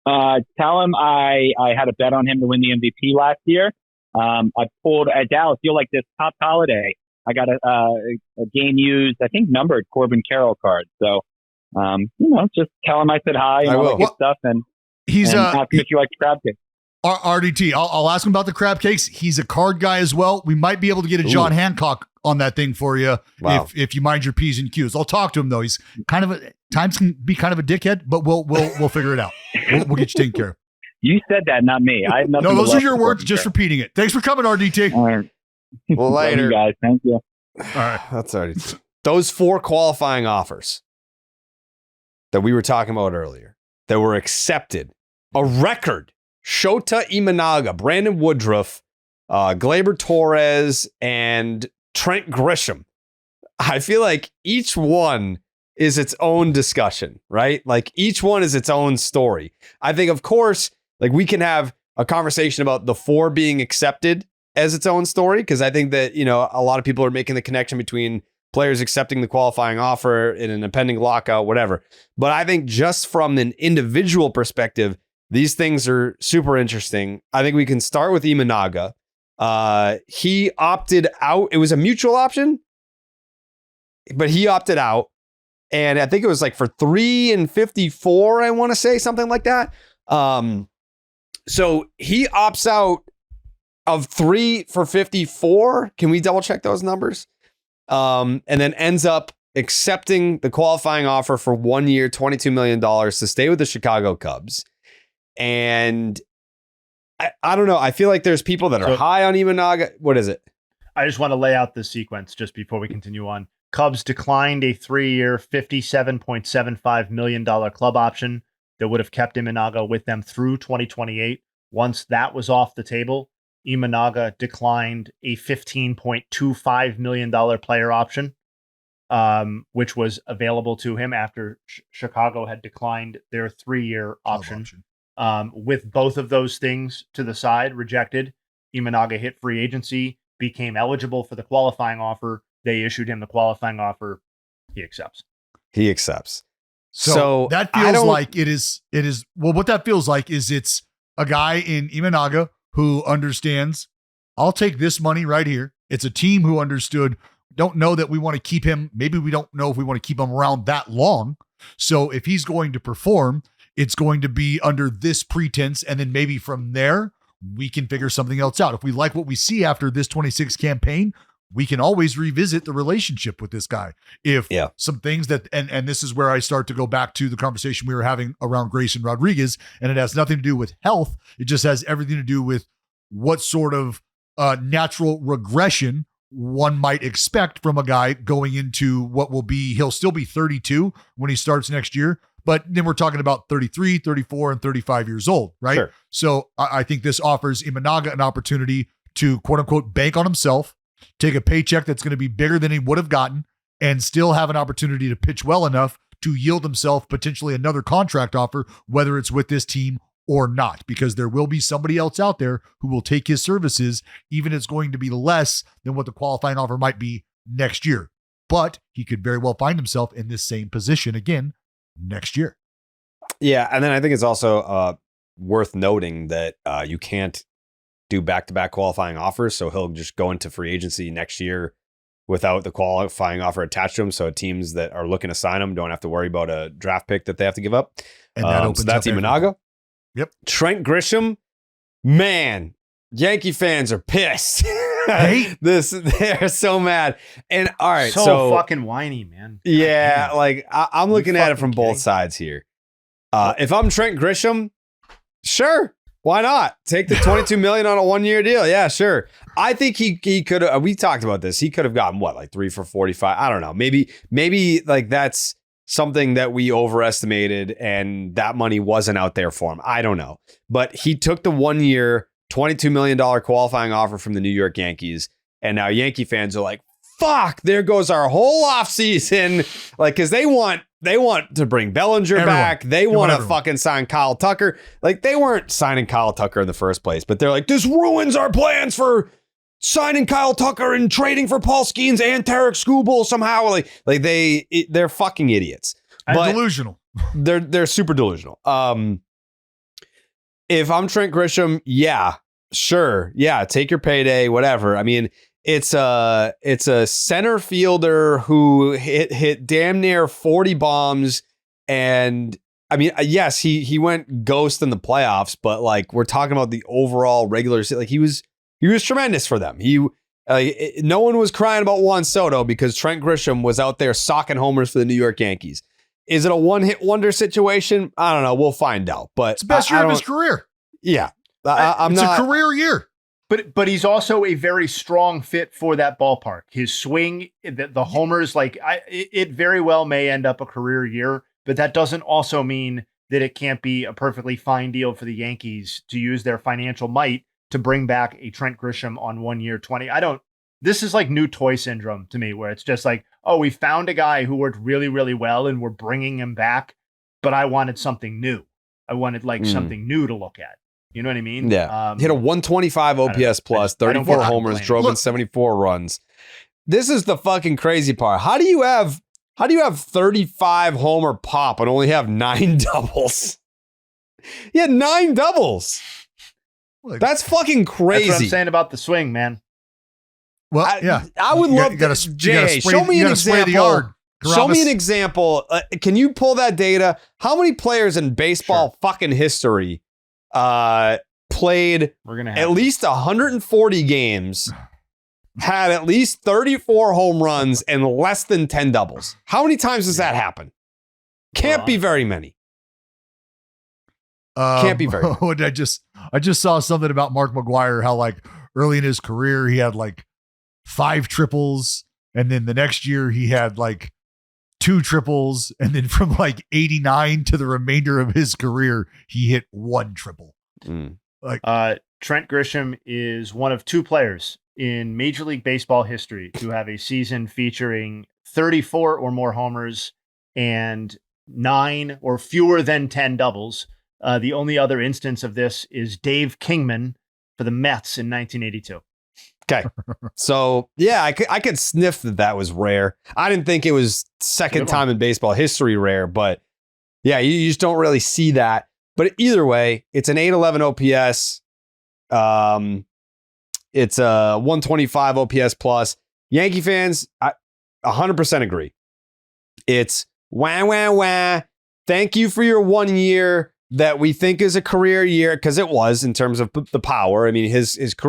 [SPEAKER 4] Tell him I had a bet on him to win the MVP last year. I pulled at Dallas. You'll like this Top Holiday. I got a game used, I think, numbered Corbin Carroll card. So, just tell him I said hi and all that good stuff. And ask him if you like crab cakes.
[SPEAKER 2] RDT, I'll ask him about the crab cakes. He's a card guy as well. We might be able to get a John Hancock on that thing for you if you mind your P's and Q's. I'll talk to him though. He's times can be kind of a dickhead, but we'll figure it out. We'll get you taken care of.
[SPEAKER 4] You said that, not me. I have nothing.
[SPEAKER 2] No, those are your words. Just repeating it. Thanks for coming, RDT.
[SPEAKER 4] All right.
[SPEAKER 1] Well, later,
[SPEAKER 4] you guys. Thank you.
[SPEAKER 2] All right,
[SPEAKER 1] that's already those 4 qualifying offers that we were talking about earlier that were accepted. A record: Shota Imanaga, Brandon Woodruff, Gleyber Torres, and Trent Grisham. I feel like each one is its own discussion, right? Like each one is its own story. I think, of course, like we can have a conversation about the 4 being accepted as its own story, because I think that, a lot of people are making the connection between players accepting the qualifying offer in an impending lockout, whatever. But I think just from an individual perspective, these things are super interesting. I think we can start with Imanaga. He opted out. It was a mutual option, but he opted out. And I think it was like for 3 and 54, I want to say something like that. So he opts out of 3 for 54. Can we double check those numbers? And then ends up accepting the qualifying offer for 1 year, $22 million to stay with the Chicago Cubs. And I don't know. I feel like there's people that are high on Imanaga. What is it?
[SPEAKER 3] I just want to lay out the sequence just before we continue on. Cubs declined a 3-year, $57.75 million club option that would have kept Imanaga with them through 2028. Once that was off the table, Imanaga declined a $15.25 million player option. which was available to him after Chicago had declined their 3-year option. With both of those things to the side, rejected, Imanaga hit free agency, became eligible for the qualifying offer. They issued him the qualifying offer. He accepts.
[SPEAKER 2] So that feels like it is. Well, what that feels like is it's a guy in Imanaga who understands, I'll take this money right here. It's a team who understood, don't know that we want to keep him. Maybe we don't know if we want to keep him around that long. So if he's going to perform, it's going to be under this pretense. And then maybe from there, we can figure something else out. If we like what we see after this 26 campaign, we can always revisit the relationship with this guy. If some things that, and this is where I start to go back to the conversation we were having around Grayson Rodriguez, and it has nothing to do with health. It just has everything to do with what sort of natural regression one might expect from a guy going into what will be, he'll still be 32 when he starts next year. But then we're talking about 33, 34, and 35 years old, right?
[SPEAKER 1] Sure.
[SPEAKER 2] So I think this offers Imanaga an opportunity to quote unquote bank on himself, take a paycheck that's going to be bigger than he would have gotten, and still have an opportunity to pitch well enough to yield himself potentially another contract offer, whether it's with this team or not, because there will be somebody else out there who will take his services, even if it's going to be less than what the qualifying offer might be next year. But he could very well find himself in this same position again next year.
[SPEAKER 1] Yeah, and then I think it's also worth noting that you can't do back-to-back qualifying offers, so he'll just go into free agency next year without the qualifying offer attached to him, so teams that are looking to sign him don't have to worry about a draft pick that they have to give up.
[SPEAKER 2] And that opens
[SPEAKER 1] so that's
[SPEAKER 2] up
[SPEAKER 1] Imanaga.
[SPEAKER 2] Yep.
[SPEAKER 1] Trent Grisham, man, Yankee fans are pissed.
[SPEAKER 2] Hey.
[SPEAKER 1] They're so mad. And all right,
[SPEAKER 3] so fucking whiny, man.
[SPEAKER 1] Yeah, like I'm looking at it from both sides here. If I'm Trent Grisham, sure, why not? Take the $22 million on a 1-year deal. Yeah, sure. I think he could have, we talked about this. He could have gotten what, like 3 for 45? I don't know. Maybe like that's something that we overestimated and that money wasn't out there for him. I don't know. But he took the 1-year, $22 million qualifying offer from the New York Yankees. And now Yankee fans are like, fuck, there goes our whole offseason. Like, because they want to bring Bellinger back. They want to fucking sign Kyle Tucker. Like, they weren't signing Kyle Tucker in the first place, but they're like, this ruins our plans for signing Kyle Tucker and trading for Paul Skeens and Tarek Skubal somehow. Like they're fucking idiots.
[SPEAKER 2] But delusional.
[SPEAKER 1] They're super delusional. If I'm Trent Grisham, yeah, sure. Yeah, take your payday, whatever. I mean, it's a center fielder who hit damn near 40 bombs. And I mean, yes, he went ghost in the playoffs, but like we're talking about the overall regular season, like he was tremendous for them. No one was crying about Juan Soto because Trent Grisham was out there socking homers for the New York Yankees. Is it a one-hit wonder situation? I don't know. We'll find out. But
[SPEAKER 2] it's the best year of his career.
[SPEAKER 1] Yeah.
[SPEAKER 2] It's a career year.
[SPEAKER 3] But he's also a very strong fit for that ballpark. His swing, the homers, it very well may end up a career year, but that doesn't also mean that it can't be a perfectly fine deal for the Yankees to use their financial might to bring back a Trent Grisham on 1 year 20. This is like new toy syndrome to me, where it's just like, oh, we found a guy who worked really, really well and we're bringing him back, but I wanted something new. I wanted something new to look at. You know what I mean?
[SPEAKER 1] Yeah. Hit a 125 OPS plus, 34 homers, drove in 74 runs. This is the fucking crazy part. How do you have 35 homer pop and only have 9 doubles? He had 9 doubles. That's fucking crazy.
[SPEAKER 3] That's what I'm saying about the swing, man.
[SPEAKER 2] Well,
[SPEAKER 1] I would love to. Jay, show me an example. Show me an example. Can you pull that data? How many players in baseball fucking history played at least 140 games, had at least 34 home runs and less than 10 doubles? How many times does that happen? Can't be very many. Can't be very many.
[SPEAKER 2] I just saw something about Mark McGwire, how like early in his career he had like 5 triples, and then the next year he had like 2 triples, and then from like 89 to the remainder of his career he hit 1 triple.
[SPEAKER 3] Trent Grisham is one of 2 players in Major League Baseball history to have a season featuring 34 or more homers and 9 or fewer than 10 doubles. The only other instance of this is Dave Kingman for the Mets in 1982.
[SPEAKER 1] Okay. So, yeah, I could sniff that was rare. I didn't think it was second time in baseball history rare, but yeah, you just don't really see that. But either way, it's an 811 OPS. It's a 125 OPS plus. Yankee fans, I 100% agree. It's wah, wah, wah. Thank you for your 1 year that we think is a career year, because it was in terms of the power. I mean,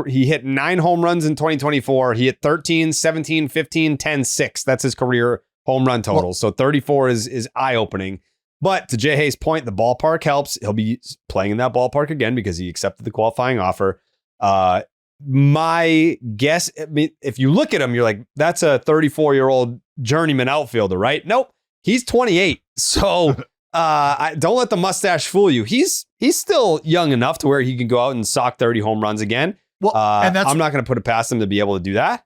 [SPEAKER 1] he hit 9 home runs in 2024. He hit 13, 17, 15, 10, 6. That's his career home run total. So 34 is eye-opening. But to Jay Hayes' point, the ballpark helps. He'll be playing in that ballpark again because he accepted the qualifying offer. My guess, I mean, if you look at him, you're like, that's a 34-year-old journeyman outfielder, right? Nope. He's 28. So don't let the mustache fool you. He's still young enough to where he can go out and sock 30 home runs again. Well, and I'm not going to put it past him to be able to do that.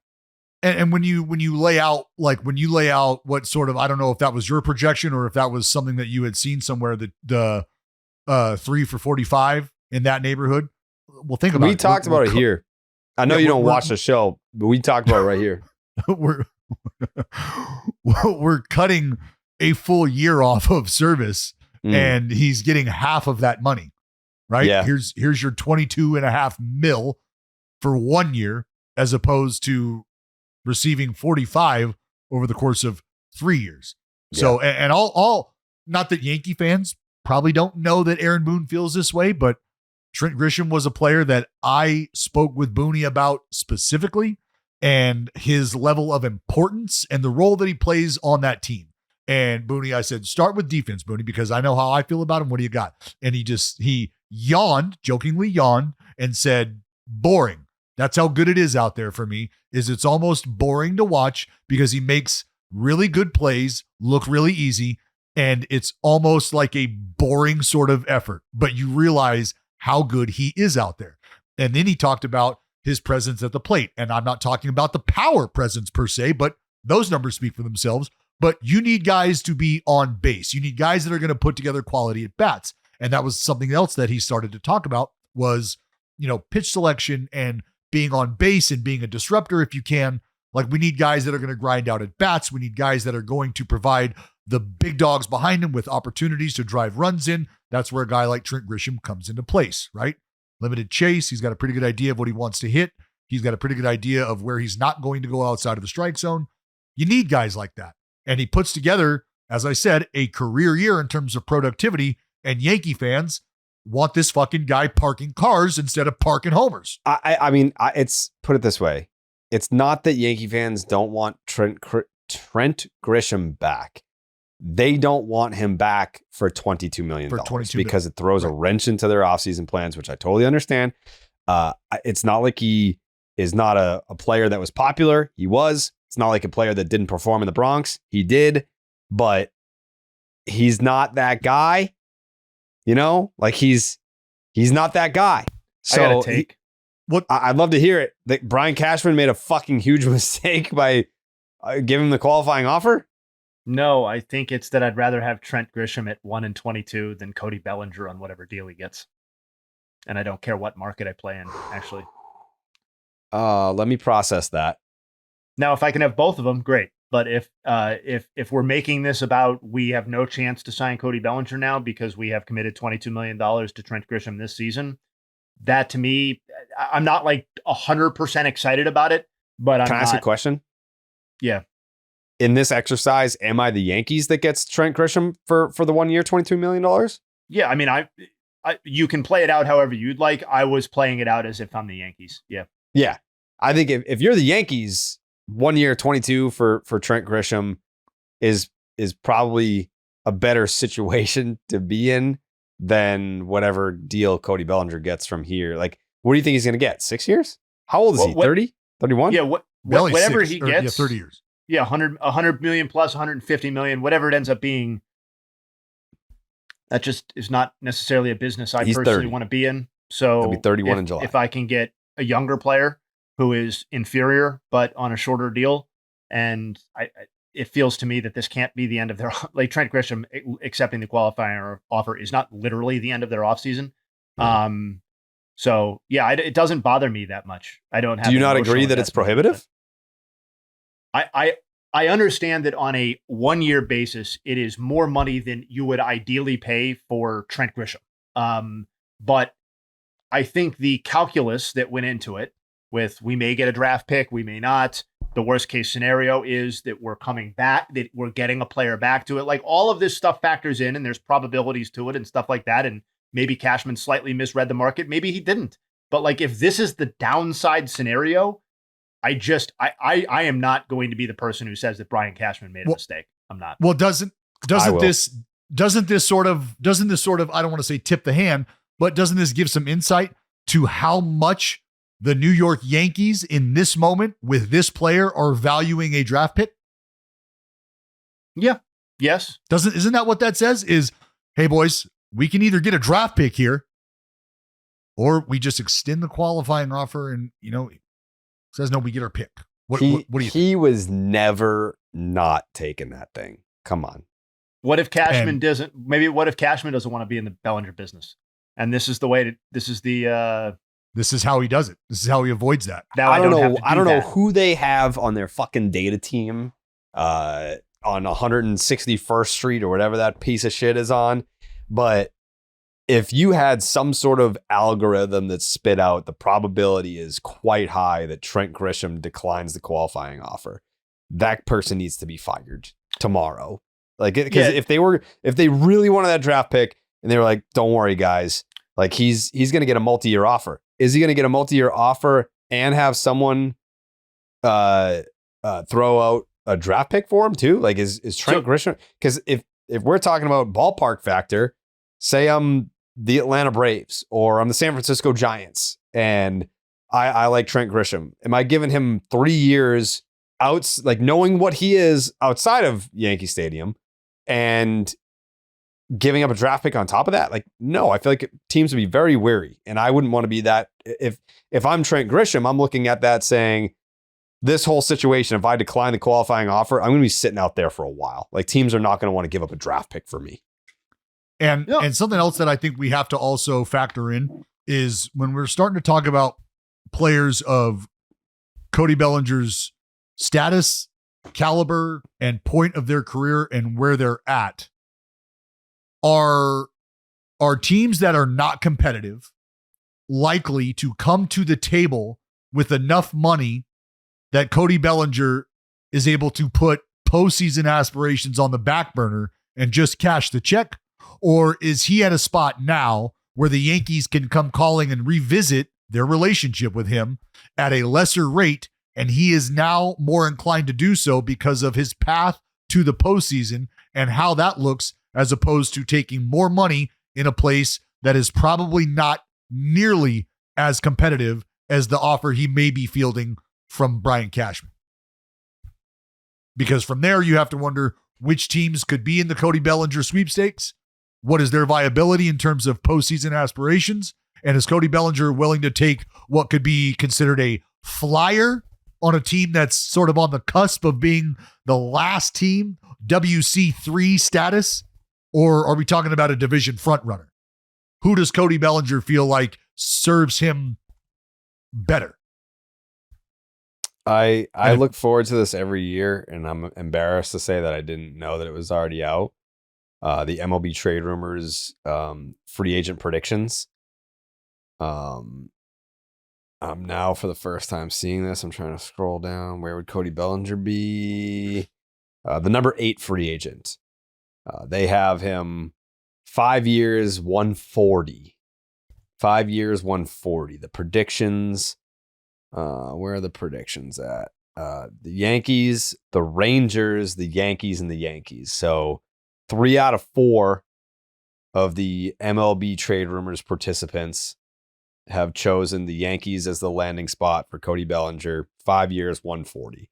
[SPEAKER 2] And when you lay out what sort of, I don't know if that was your projection or if that was something that you had seen somewhere, the 3 for 45 in that neighborhood. Well, think about it.
[SPEAKER 1] We talked about it here. I know you don't watch the show, but we talked about it right here.
[SPEAKER 2] We're cutting a full year off of service, and he's getting half of that money, right?
[SPEAKER 1] Yeah.
[SPEAKER 2] Here's your 22.5 mil for 1 year, as opposed to receiving 45 over the course of 3 years. Yeah. So, and all, not that Yankee fans probably don't know that Aaron Boone feels this way, but Trent Grisham was a player that I spoke with Booney about specifically, and his level of importance and the role that he plays on that team. And Booney, I said, start with defense, Booney, because I know how I feel about him. What do you got? And he yawned, jokingly yawned, and said, boring. That's how good it is out there for me, is it's almost boring to watch because he makes really good plays look really easy. And it's almost like a boring sort of effort, but you realize how good he is out there. And then he talked about his presence at the plate. And I'm not talking about the power presence per se, but those numbers speak for themselves. But you need guys to be on base. You need guys that are going to put together quality at bats. And that was something else that he started to talk about was, pitch selection and being on base and being a disruptor if you can. Like, we need guys that are going to grind out at bats. We need guys that are going to provide the big dogs behind him with opportunities to drive runs in. That's where a guy like Trent Grisham comes into place, right? Limited chase. He's got a pretty good idea of what he wants to hit. He's got a pretty good idea of where he's not going to go outside of the strike zone. You need guys like that. And he puts together, as I said, a career year in terms of productivity. And Yankee fans want this fucking guy parking cars instead of parking homers.
[SPEAKER 1] I mean, it's, put it this way. It's not that Yankee fans don't want Trent Grisham back. They don't want him back for $22 million because it throws a wrench into their offseason plans, which I totally understand. It's not like he is not a player that was popular. He was. It's not like a player that didn't perform in the Bronx. He did, but he's not that guy. Like he's not that guy. So I'd love to hear it. That Brian Cashman made a fucking huge mistake by giving him the qualifying offer.
[SPEAKER 3] No, I think it's that I'd rather have Trent Grisham at 1 and 22 than Cody Bellinger on whatever deal he gets. And I don't care what market I play in, actually.
[SPEAKER 1] Let me process that.
[SPEAKER 3] Now, if I can have both of them, great. But if we're making this about we have no chance to sign Cody Bellinger now because we have committed $22 million to Trent Grisham this season, that to me, I'm not like 100% excited about it. But
[SPEAKER 1] Can I ask a question?
[SPEAKER 3] Yeah.
[SPEAKER 1] In this exercise, am I the Yankees that gets Trent Grisham for the 1 year, $22 million?
[SPEAKER 3] Yeah, I mean, I you can play it out however you'd like. I was playing it out as if I'm the Yankees. Yeah.
[SPEAKER 1] Yeah. I think if you're the Yankees, 1 year, 22 for Trent Grisham is probably a better situation to be in than whatever deal Cody Bellinger gets from here. Like, what do you think he's going to get? 6 years? How old is he? 30? 31?
[SPEAKER 3] Yeah. Whatever he gets.
[SPEAKER 2] Yeah, 30 years.
[SPEAKER 3] Yeah, 100 million plus 150 million, whatever it ends up being. That just is not necessarily a business I personally want to be in. So
[SPEAKER 1] he'll be 31 in July.
[SPEAKER 3] If I can get a younger player who is inferior, but on a shorter deal. And it feels to me that this can't be the end of their, like Trent Grisham accepting the qualifying offer is not literally the end of their offseason. So yeah, it doesn't bother me that much. I don't have.
[SPEAKER 1] Do you not agree that it's prohibitive?
[SPEAKER 3] I understand that on a 1-year basis, it is more money than you would ideally pay for Trent Grisham. But I think the calculus that went into it with, we may get a draft pick, we may not. The worst case scenario is that we're coming back, that we're getting a player back to it. Like all of this stuff factors in, and there's probabilities to it and stuff like that. And maybe Cashman slightly misread the market. Maybe he didn't. But like, if this is the downside scenario, I am not going to be the person who says that Brian Cashman made a mistake. I'm not.
[SPEAKER 2] Well, doesn't this sort of, I don't want to say tip the hand, but doesn't this give some insight to how much the New York Yankees in this moment with this player are valuing a draft pick?
[SPEAKER 3] Yeah. Yes.
[SPEAKER 2] Isn't that what that says? Is, hey boys, we can either get a draft pick here, or we just extend the qualifying offer and, says no, we get our pick. What do you think?
[SPEAKER 1] He was never not taking that thing. Come on.
[SPEAKER 3] What if Cashman doesn't want to be in the Bellinger business? And this is
[SPEAKER 2] how he does it. This is how he avoids that.
[SPEAKER 3] Now
[SPEAKER 1] I don't know who they have on their fucking data team on 161st Street or whatever that piece of shit is on. But if you had some sort of algorithm that spit out the probability is quite high that Trent Grisham declines the qualifying offer, that person needs to be fired tomorrow. Like, because if they really wanted that draft pick and they were like, don't worry guys, like he's going to get a multi-year offer. Is he going to get a multi-year offer and have someone throw out a draft pick for him too? Like is Trent Grisham? Because if we're talking about ballpark factor, say I'm the Atlanta Braves or I'm the San Francisco Giants and I like Trent Grisham. Am I giving him 3 years out, like knowing what he is outside of Yankee Stadium and giving up a draft pick on top of that? Like, no, I feel like teams would be very wary, and I wouldn't want to be that. If I'm Trent Grisham, I'm looking at that saying, this whole situation, if I decline the qualifying offer, I'm going to be sitting out there for a while. Like, teams are not going to want to give up a draft pick for me.
[SPEAKER 2] And something else that I think we have to also factor in is when we're starting to talk about players of Cody Bellinger's status, caliber, and point of their career and where they're at, are teams that are not competitive likely to come to the table with enough money that Cody Bellinger is able to put postseason aspirations on the back burner and just cash the check? Or is he at a spot now where the Yankees can come calling and revisit their relationship with him at a lesser rate, and he is now more inclined to do so because of his path to the postseason and how that looks, as opposed to taking more money in a place that is probably not nearly as competitive as the offer he may be fielding from Brian Cashman? Because from there, you have to wonder which teams could be in the Cody Bellinger sweepstakes. What is their viability in terms of postseason aspirations? And is Cody Bellinger willing to take what could be considered a flyer on a team that's sort of on the cusp of being the last team, WC3 status? Or are we talking about a division front runner? Who does Cody Bellinger feel like serves him better?
[SPEAKER 1] I look forward to this every year, and I'm embarrassed to say that I didn't know that it was already out. The MLB trade rumors, free agent predictions. I'm now for the first time seeing this. I'm trying to scroll down. Where would Cody Bellinger be? The number 8 free agent. They have him 5 years, 140. 5 years, 140. The predictions. Where are the predictions at? The Yankees, the Rangers, the Yankees, and the Yankees. So 3 out of 4 of the MLB trade rumors participants have chosen the Yankees as the landing spot for Cody Bellinger. 5 years, 140.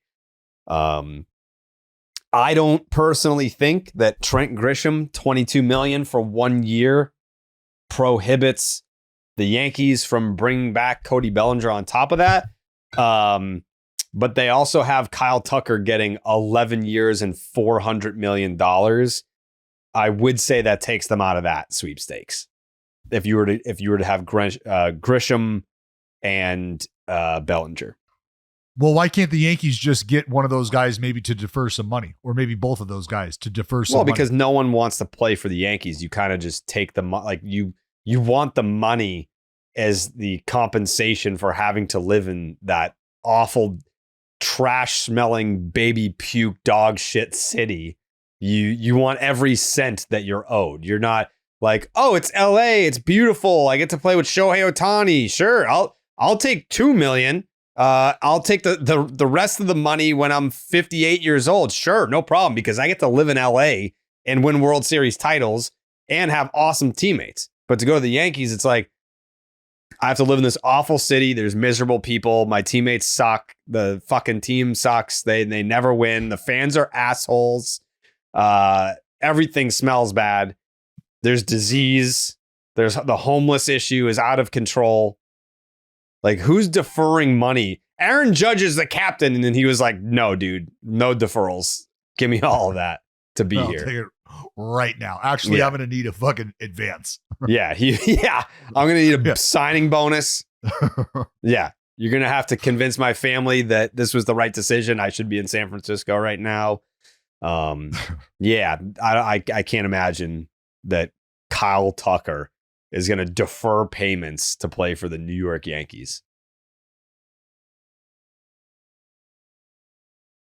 [SPEAKER 1] I don't personally think that Trent Grisham, $22 million for 1 year, prohibits the Yankees from bringing back Cody Bellinger on top of that. But they also have Kyle Tucker getting 11 years and $400 million. I would say that takes them out of that sweepstakes. If you were to have Grisham and Bellinger.
[SPEAKER 2] Well, why can't the Yankees just get one of those guys maybe to defer some money, or maybe both of those guys to defer some money?
[SPEAKER 1] Well, because no one wants to play for the Yankees. You kind of just take the money. Like you want the money as the compensation for having to live in that awful, trash-smelling, baby puke, dog shit city. You want every cent that you're owed. You're not like, oh, it's LA, it's beautiful, I get to play with Shohei Ohtani. Sure, I'll take $2 million. I'll take the rest of the money when I'm 58 years old. Sure, no problem, because I get to live in LA and win World Series titles and have awesome teammates. But to go to the Yankees, it's like, I have to live in this awful city. There's miserable people. My teammates suck. The fucking team sucks. They never win. The fans are assholes. Everything smells bad. There's disease. There's the homeless issue is out of control. Like, who's deferring money? Aaron Judge is the captain, and then he was like, "No, dude, no deferrals. Give me all of that to be here."
[SPEAKER 2] Take it right now. Actually, I'm going to need a fucking advance.
[SPEAKER 1] I'm going to need a signing bonus. Yeah. You're going to have to convince my family that this was the right decision. I should be in San Francisco right now. I can't imagine that Kyle Tucker is going to defer payments to play for the New York Yankees.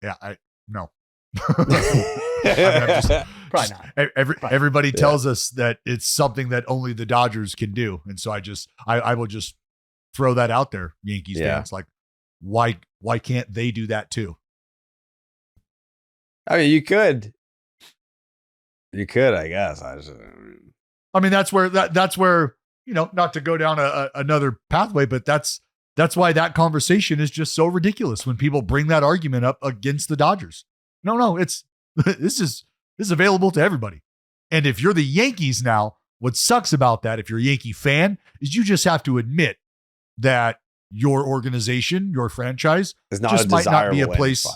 [SPEAKER 2] Yeah, no.
[SPEAKER 3] Probably not.
[SPEAKER 2] Everybody tells us that it's something that only the Dodgers can do, and so I will just throw that out there, Yankees fans. Like, why can't they do that too?
[SPEAKER 1] I mean, you could, I guess.
[SPEAKER 2] I mean, that's where not to go down another pathway, but that's why that conversation is just so ridiculous when people bring that argument up against the Dodgers. No, this is available to everybody. And if you're the Yankees now, what sucks about that, if you're a Yankee fan, is you just have to admit that your organization, your franchise, just might not be a place.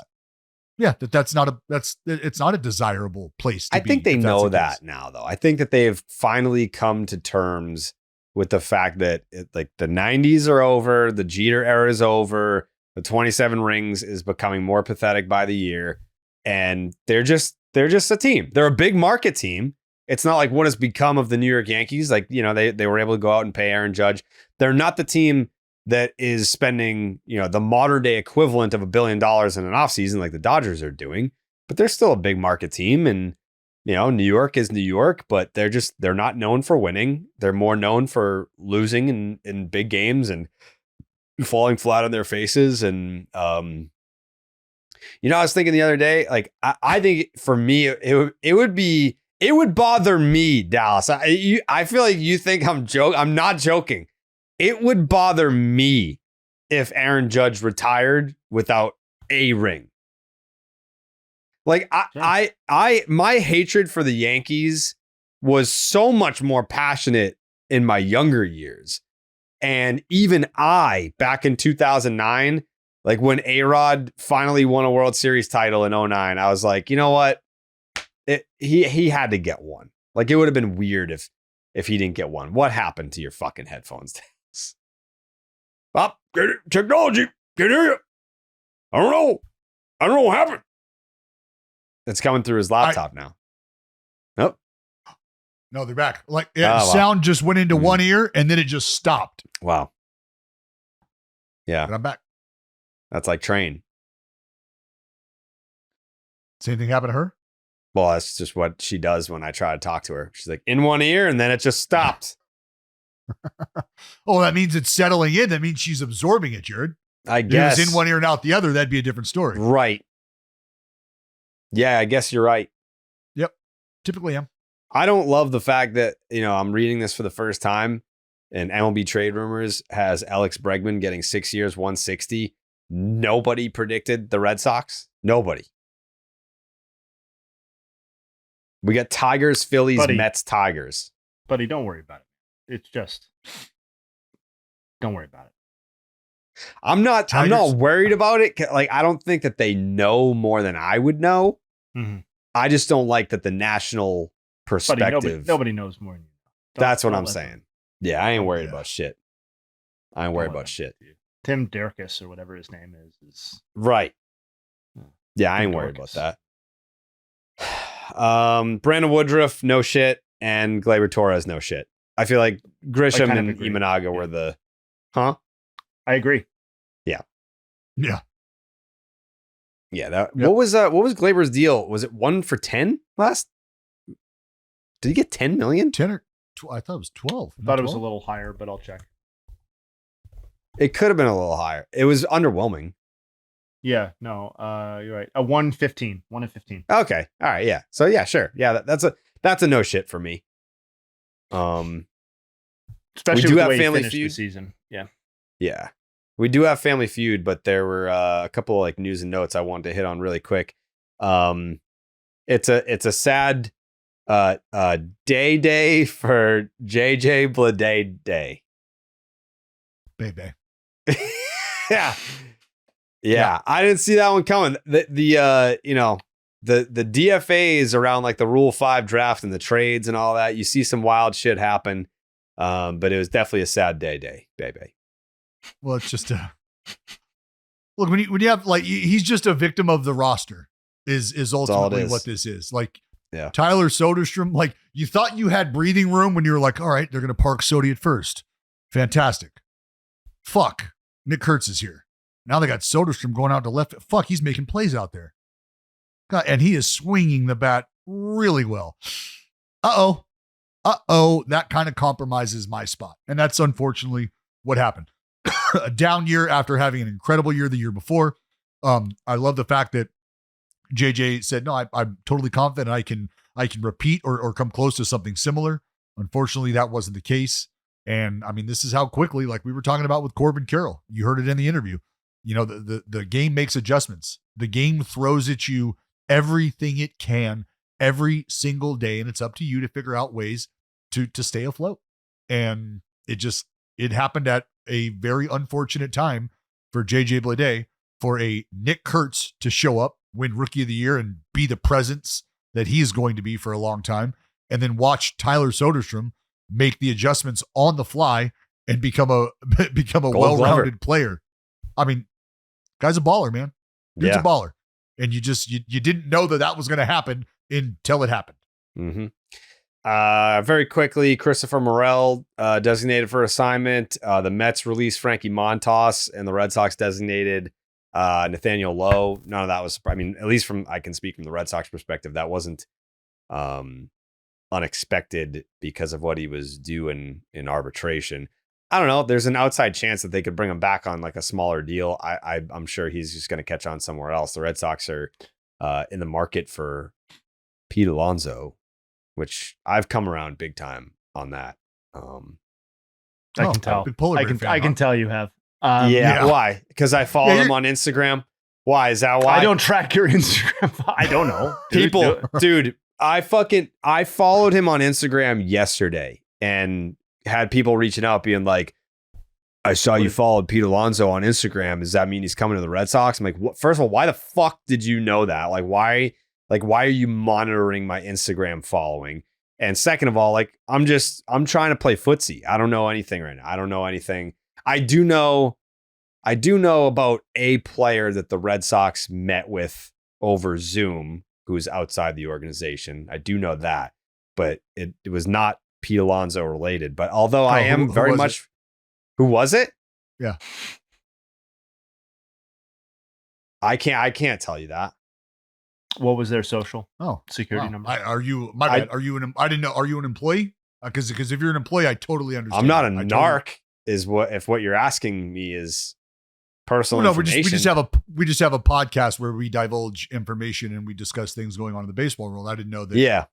[SPEAKER 2] Yeah, it's not a desirable place to be.
[SPEAKER 1] I think they know that now, though. I think that they've finally come to terms with the fact that the 90s are over, the Jeter era is over, the 27 rings is becoming more pathetic by the year, and they're just a team. They're a big market team. It's not like what has become of the New York Yankees. Like, they were able to go out and pay Aaron Judge. They're not the team that is spending, the modern day equivalent of $1 billion in an offseason like the Dodgers are doing, but they're still a big market team. And, New York is New York, but they're not known for winning. They're more known for losing in big games and falling flat on their faces. And, I was thinking the other day, like, I think for me, it would bother me, Dallas. I feel like you think I'm joking. I'm not joking. It would bother me if Aaron Judge retired without a ring. Like, my hatred for the Yankees was so much more passionate in my younger years. And even back in 2009, like when A-Rod finally won a World Series title in 2009, I was like, you know what? He had to get one. Like, it would have been weird if he didn't get one. What happened to your fucking headphones? Technology. Can hear you. I don't know what happened. It's coming through his laptop now. Nope.
[SPEAKER 2] No, they're back. Like, sound just went into one ear and then it just stopped.
[SPEAKER 1] Wow. Yeah.
[SPEAKER 2] But I'm back.
[SPEAKER 1] That's like Train.
[SPEAKER 2] Same thing happened to her?
[SPEAKER 1] Well, that's just what she does when I try to talk to her. She's like, in one ear, and then it just stopped.
[SPEAKER 2] Oh, that means it's settling in. That means she's absorbing it, Jared.
[SPEAKER 1] I guess.
[SPEAKER 2] If it was in one ear and out the other, that'd be a different story.
[SPEAKER 1] Right. Yeah, I guess you're right.
[SPEAKER 2] Yep. Typically am.
[SPEAKER 1] I don't love the fact that, I'm reading this for the first time, and MLB Trade Rumors has Alex Bregman getting 6 years, 160. Nobody predicted the Red Sox. Nobody. We got Tigers, Phillies, Mets, Tigers.
[SPEAKER 3] Buddy, don't worry about it. It's just, don't worry about it.
[SPEAKER 1] I'm not worried about it. Like, I don't think that they know more than I would know.
[SPEAKER 3] Mm-hmm.
[SPEAKER 1] I just don't like that the national perspective.
[SPEAKER 3] Nobody knows more than you.
[SPEAKER 1] That's what I'm saying. Yeah, I ain't worried about shit. I ain't worried about shit.
[SPEAKER 3] Tim Derkis or whatever his name is
[SPEAKER 1] right. Yeah, I ain't worried about that. Brandon Woodruff, no shit, and Gleyber Torres, no shit. I feel like Grisham and Imanaga were the, I
[SPEAKER 3] agree.
[SPEAKER 2] Yeah.
[SPEAKER 1] Yeah. What was Gleyber's deal? Was it 1 for 10 last? Did he get 10 million?
[SPEAKER 2] 10 or I thought it was 12.
[SPEAKER 3] I thought it was a little higher, but I'll check.
[SPEAKER 1] It could have been a little higher. It was underwhelming.
[SPEAKER 3] Yeah, no, you're right. A 115. 1 in 15.
[SPEAKER 1] Okay. All right. Yeah. So yeah, sure. Yeah, that's a no shit for me. Especially
[SPEAKER 3] we do have Family Feud season. Yeah.
[SPEAKER 1] Yeah. We do have Family Feud, but there were a couple of like news and notes I wanted to hit on really quick. It's a sad day for JJ Bleday-day.
[SPEAKER 2] Baby.
[SPEAKER 1] Yeah. I didn't see that one coming. The DFAs around like the Rule 5 draft and the trades and all that, you see some wild shit happen. But it was definitely a sad day, baby.
[SPEAKER 2] Well, it's just look, when you have like, he's just a victim of the roster is ultimately what this is. Like,
[SPEAKER 1] yeah.
[SPEAKER 2] Tyler Soderstrom, like, you thought you had breathing room when you were like, all right, they're going to park Sody at first. Fantastic. Fuck. Nick Kurtz is here. Now they got Soderstrom going out to left. Fuck, he's making plays out there. God, and he is swinging the bat really well. That kind of compromises my spot. And that's unfortunately what happened. A down year after having an incredible year the year before. I love the fact that JJ said, no, I'm totally confident I can repeat or come close to something similar. Unfortunately, that wasn't the case. And I mean, this is how quickly, like we were talking about with Corbin Carroll, you heard it in the interview. You know, the game makes adjustments. The game throws at you everything it can every single day. And it's up to you to figure out ways to stay afloat. And it happened at a very unfortunate time for JJ Bleday, for a Nick Kurtz to show up, win Rookie of the Year, and be the presence that he is going to be for a long time. And then watch Tyler Soderstrom make the adjustments on the fly and become a well-rounded player. I mean, guy's a baller, man. Dude's a baller. And you didn't know that was going to happen until it happened.
[SPEAKER 1] Mm-hmm. Very quickly, Christopher Morel designated for assignment. The Mets released Frankie Montas, and the Red Sox designated Nathaniel Lowe. None of that was, I mean, at least I can speak from the Red Sox perspective, that wasn't unexpected because of what he was doing in arbitration. I don't know. There's an outside chance that they could bring him back on like a smaller deal. I'm sure he's just going to catch on somewhere else. The Red Sox are in the market for Pete Alonso, which I've come around big time on that.
[SPEAKER 3] I can tell. I can tell you have.
[SPEAKER 1] Why? Because I follow him on Instagram. Why? Is that why?
[SPEAKER 3] I don't track your Instagram. I don't know.
[SPEAKER 1] Dude, I followed him on Instagram yesterday and had people reaching out being like, I saw you followed Pete Alonso on Instagram. Does that mean he's coming to the Red Sox? I'm like, what? First of all, why the fuck did you know that? Like, why are you monitoring my Instagram following? And second of all, like, I'm trying to play footsie. I don't know anything right now. I don't know anything. I do know about a player that the Red Sox met with over Zoom who's outside the organization. I do know that, but it was not Pete Alonso related. But although I am very much, who was it?
[SPEAKER 2] Yeah.
[SPEAKER 1] I can't tell you that.
[SPEAKER 3] What was their social?
[SPEAKER 2] Security
[SPEAKER 3] number.
[SPEAKER 2] Are you? My bad. I didn't know. Are you an employee? Because if you're an employee, I totally understand.
[SPEAKER 1] I'm not a narc. Is what you're asking me is personal information.
[SPEAKER 2] We just have a podcast where we divulge information and we discuss things going on in the baseball world. I didn't know that.
[SPEAKER 1] Yeah.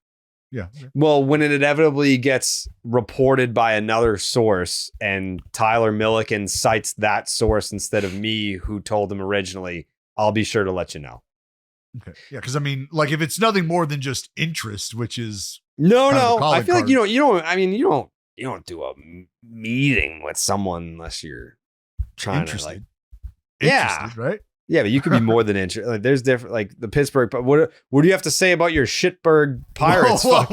[SPEAKER 1] Well, when it inevitably gets reported by another source and Tyler Milliken cites that source instead of me, who told him originally, I'll be sure to let you know.
[SPEAKER 2] Okay. Yeah, because I mean, like, if it's nothing more than just interest, which is
[SPEAKER 1] no, I feel like you don't do a meeting with someone unless you're trying to like
[SPEAKER 2] interested, right?
[SPEAKER 1] Yeah, but you could be more than interested. Like, there's different, like the Pittsburgh. But what do you have to say about your shitburg Pirates?
[SPEAKER 2] Why?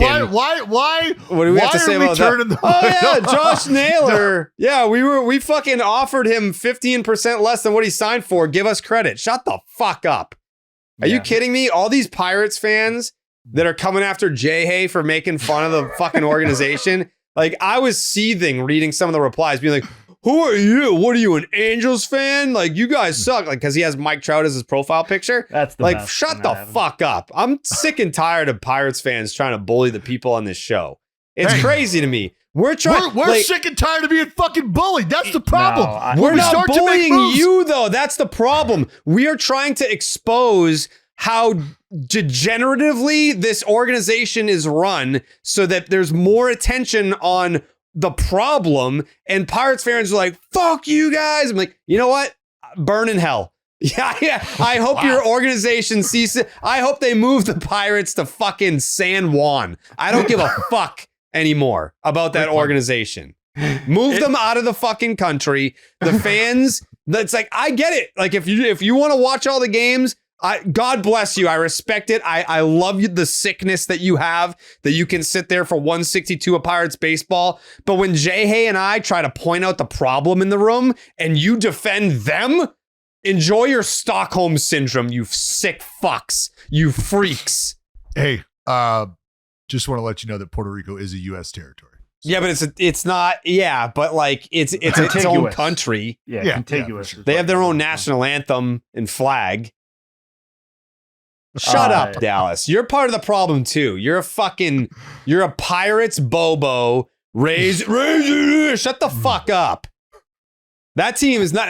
[SPEAKER 1] What do we have to say about that? Oh yeah, Josh Naylor. Yeah, we fucking offered him 15% less than what he signed for. Give us credit. Shut the fuck up. Are you kidding me? All these Pirates fans that are coming after Jay for making fun of the fucking organization. Like, I was seething reading some of the replies, being like, who are you? What are you, an Angels fan? Like, you guys suck. Like, because he has Mike Trout as his profile picture.
[SPEAKER 3] That's the
[SPEAKER 1] like,
[SPEAKER 3] best
[SPEAKER 1] shut the fuck up. I'm sick and tired of Pirates fans trying to bully the people on this show. It's crazy to me. We're
[SPEAKER 2] sick and tired of being fucking bullied. That's the problem.
[SPEAKER 1] No, we're not bullying you, though. That's the problem. We are trying to expose how degeneratively this organization is run so that there's more attention on the problem, and Pirates fans are like, fuck you guys. I'm like, you know what? Burn in hell. Yeah. I hope your organization sees it. I hope they move the Pirates to fucking San Juan. I don't give a fuck anymore about that organization. Move them out of the fucking country. The fans, that's like, I get it. Like, if you want to watch all the games, God bless you. I respect it. I love you, the sickness that you have, that you can sit there for 162 of Pirates baseball. But when Jay and I try to point out the problem in the room and you defend them, enjoy your Stockholm syndrome, you sick fucks, you freaks.
[SPEAKER 2] Hey, just want to let you know that Puerto Rico is a U.S. territory.
[SPEAKER 1] Yeah, but it's not. Yeah, but like it's its own country.
[SPEAKER 3] Yeah, contiguous.
[SPEAKER 1] They have their own national anthem and flag. Shut up, Dallas. You're part of the problem too. You're a Pirates Bobo. Raise. Shut the fuck up. That team is not.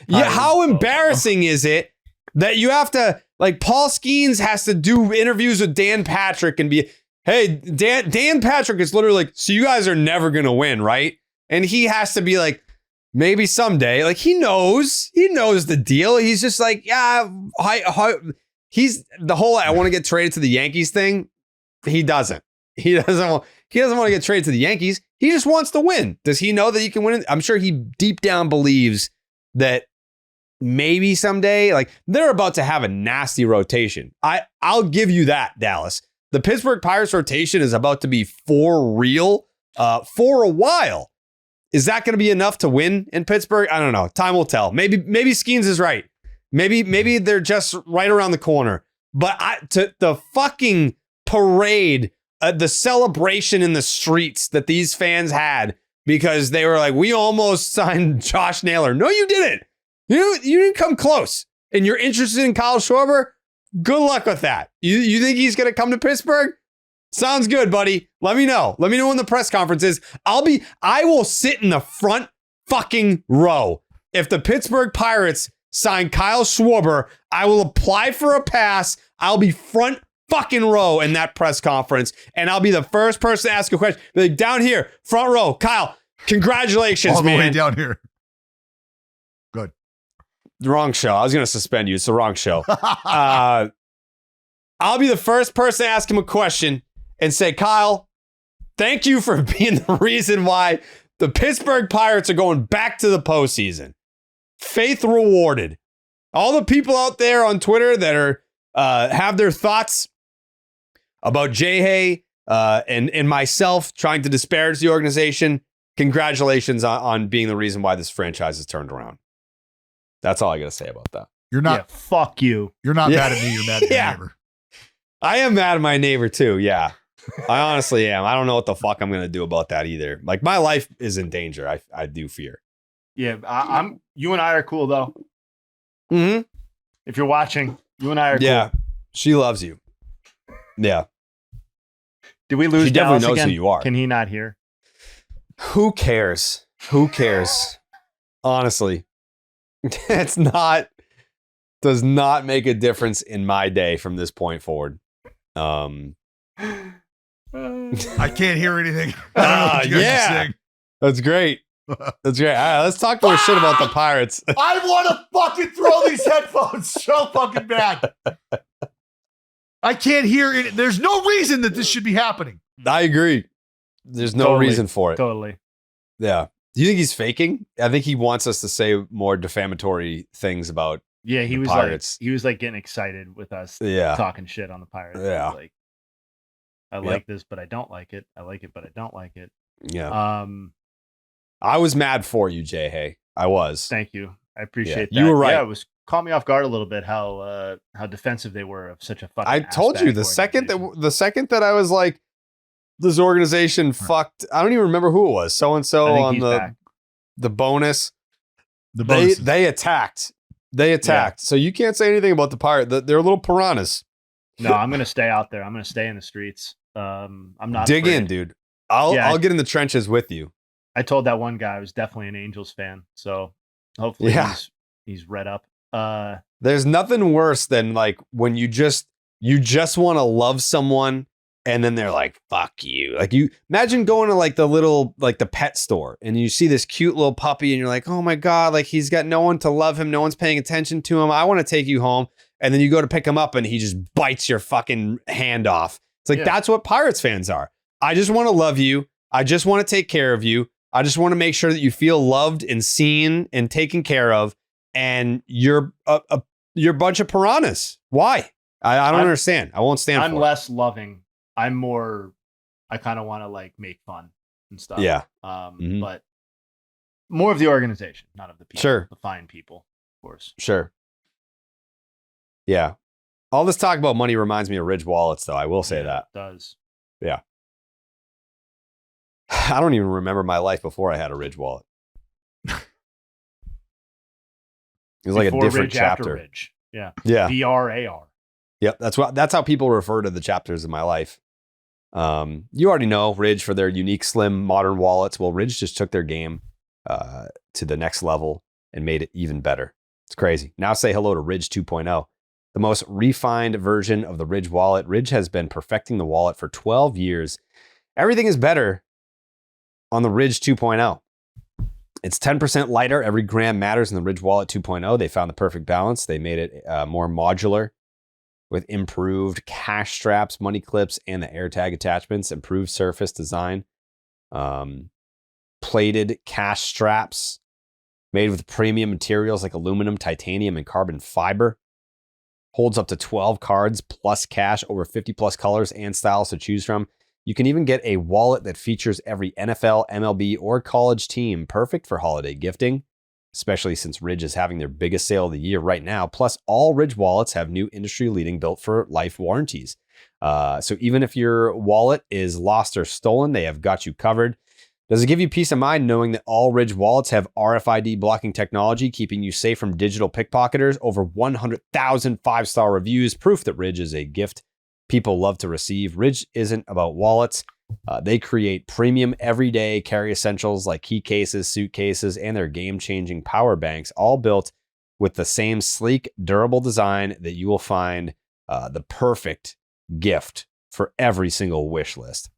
[SPEAKER 1] How embarrassing is it that you have to, like, Paul Skeens has to do interviews with Dan Patrick and be, hey, Dan Patrick is literally like, so you guys are never gonna win, right? And he has to be like, maybe someday. Like, he knows the deal. He's just like, yeah, he's the whole I want to get traded to the Yankees thing. He doesn't want to get traded to the Yankees. He just wants to win. Does he know that he can win? I'm sure he deep down believes that maybe someday, like, they're about to have a nasty rotation. I'll give you that, Dallas. The Pittsburgh Pirates rotation is about to be for real for a while. Is that going to be enough to win in Pittsburgh? I don't know. Time will tell. Maybe Skeens is right. Maybe they're just right around the corner. But to the fucking parade, the celebration in the streets that these fans had because they were like, we almost signed Josh Naylor. No, you didn't. You didn't come close. And you're interested in Kyle Schwarber? Good luck with that. You think he's going to come to Pittsburgh? Sounds good, buddy. Let me know. Let me know when the press conference is. I will sit in the front fucking row. If the Pittsburgh Pirates sign Kyle Schwarber, I will apply for a pass. I'll be front fucking row in that press conference, and I'll be the first person to ask a question. Be like, down here, front row, Kyle, congratulations,
[SPEAKER 2] all the
[SPEAKER 1] man.
[SPEAKER 2] way down here. Good.
[SPEAKER 1] The wrong show. I was going to suspend you. It's the wrong show. I'll be the first person to ask him a question and say, Kyle, thank you for being the reason why the Pittsburgh Pirates are going back to the postseason. Faith rewarded. All the people out there on Twitter that are have their thoughts about Jay and myself trying to disparage the organization, congratulations on being the reason why this franchise has turned around. That's all I got to say about that.
[SPEAKER 2] You're not.
[SPEAKER 3] Fuck you.
[SPEAKER 2] You're not mad at me. You're mad at your neighbor.
[SPEAKER 1] I am mad at my neighbor too. Yeah, I honestly am. I don't know what the fuck I'm going to do about that either. Like, my life is in danger. I do fear.
[SPEAKER 3] Yeah, you and I are cool though.
[SPEAKER 1] Mm-hmm.
[SPEAKER 3] If you're watching, you and I are cool.
[SPEAKER 1] Yeah, she loves you. Yeah.
[SPEAKER 3] Did we lose?
[SPEAKER 1] She definitely
[SPEAKER 3] Dallas
[SPEAKER 1] knows
[SPEAKER 3] again?
[SPEAKER 1] who you are.
[SPEAKER 3] Can he not hear?
[SPEAKER 1] Who cares? Honestly, does not make a difference in my day from this point forward.
[SPEAKER 2] I can't hear anything. I don't know what you guys are saying.
[SPEAKER 1] That's great. That's great. All right, let's talk more shit about the Pirates.
[SPEAKER 2] I want to fucking throw these headphones so fucking bad. I can't hear it. There's no reason that this should be happening.
[SPEAKER 1] I agree. There's no reason for it.
[SPEAKER 3] Totally.
[SPEAKER 1] Yeah. Do you think he's faking? I think he wants us to say more defamatory things about
[SPEAKER 3] he was
[SPEAKER 1] Pirates.
[SPEAKER 3] Like, he was like getting excited with us talking shit on the Pirates.
[SPEAKER 1] Yeah.
[SPEAKER 3] Like, I like this, but I don't like it. I like it, but I don't like it.
[SPEAKER 1] Yeah. I was mad for you, Jay Hay. I was.
[SPEAKER 3] Thank you. I appreciate that.
[SPEAKER 1] You were right.
[SPEAKER 3] Yeah, it was caught me off guard a little bit how defensive they were of such a fucking.
[SPEAKER 1] I told you the second that I was like, this organization fucked. I don't even remember who it was. So and so on the bonus. They attacked. So you can't say anything about the Pirate. They're little piranhas.
[SPEAKER 3] No, I'm gonna stay out there. I'm gonna stay in the streets. I'm not
[SPEAKER 1] dig
[SPEAKER 3] afraid.
[SPEAKER 1] in, dude. I'll get in the trenches with you.
[SPEAKER 3] I told that one guy I was definitely an Angels fan, so hopefully he's read up.
[SPEAKER 1] There's nothing worse than like when you just want to love someone and then they're like, fuck you. Like you imagine going to like the pet store and you see this cute little puppy and you're like, oh my God, like he's got no one to love him. No one's paying attention to him. I want to take you home. And then you go to pick him up and he just bites your fucking hand off. It's like, that's what Pirates fans are. I just want to love you. I just want to take care of you. I just want to make sure that you feel loved and seen and taken care of. And you're a bunch of piranhas. Why? I don't understand. I won't stand for it.
[SPEAKER 3] I'm less loving. I'm more, I kind of want to like make fun and stuff.
[SPEAKER 1] Yeah.
[SPEAKER 3] But more of the organization, not of the people.
[SPEAKER 1] Sure.
[SPEAKER 3] The fine people, of course.
[SPEAKER 1] Sure. Yeah. All this talk about money reminds me of Ridge wallets, though. I will say that.
[SPEAKER 3] It does.
[SPEAKER 1] Yeah. I don't even remember my life before I had a Ridge wallet. It was like a different chapter.
[SPEAKER 3] After Ridge. Yeah.
[SPEAKER 1] Yeah.
[SPEAKER 3] BRAR.
[SPEAKER 1] Yep. That's how people refer to the chapters of my life. You already know Ridge for their unique, slim, modern wallets. Well, Ridge just took their game to the next level and made it even better. It's crazy. Now say hello to Ridge 2.0. The most refined version of the Ridge wallet. Ridge has been perfecting the wallet for 12 years. Everything is better on the Ridge 2.0. It's 10% lighter. Every gram matters in the Ridge Wallet 2.0. They found the perfect balance. They made it more modular with improved cash straps, money clips, and the AirTag attachments, improved surface design, plated cash straps made with premium materials like aluminum, titanium, and carbon fiber. Holds up to 12 cards plus cash, over 50 plus colors and styles to choose from. You can even get a wallet that features every NFL, MLB, or college team, perfect for holiday gifting, especially since Ridge is having their biggest sale of the year right now. Plus, all Ridge wallets have new industry-leading built-for-life warranties. So even if your wallet is lost or stolen, they have got you covered. Does it give you peace of mind knowing that all Ridge wallets have RFID blocking technology, keeping you safe from digital pickpocketers? Over 100,000 five-star reviews, proof that Ridge is a gift people love to receive. Ridge isn't about wallets. They create premium everyday carry essentials like key cases, suitcases, and their game-changing power banks, all built with the same sleek, durable design that you will find the perfect gift for every single wish list.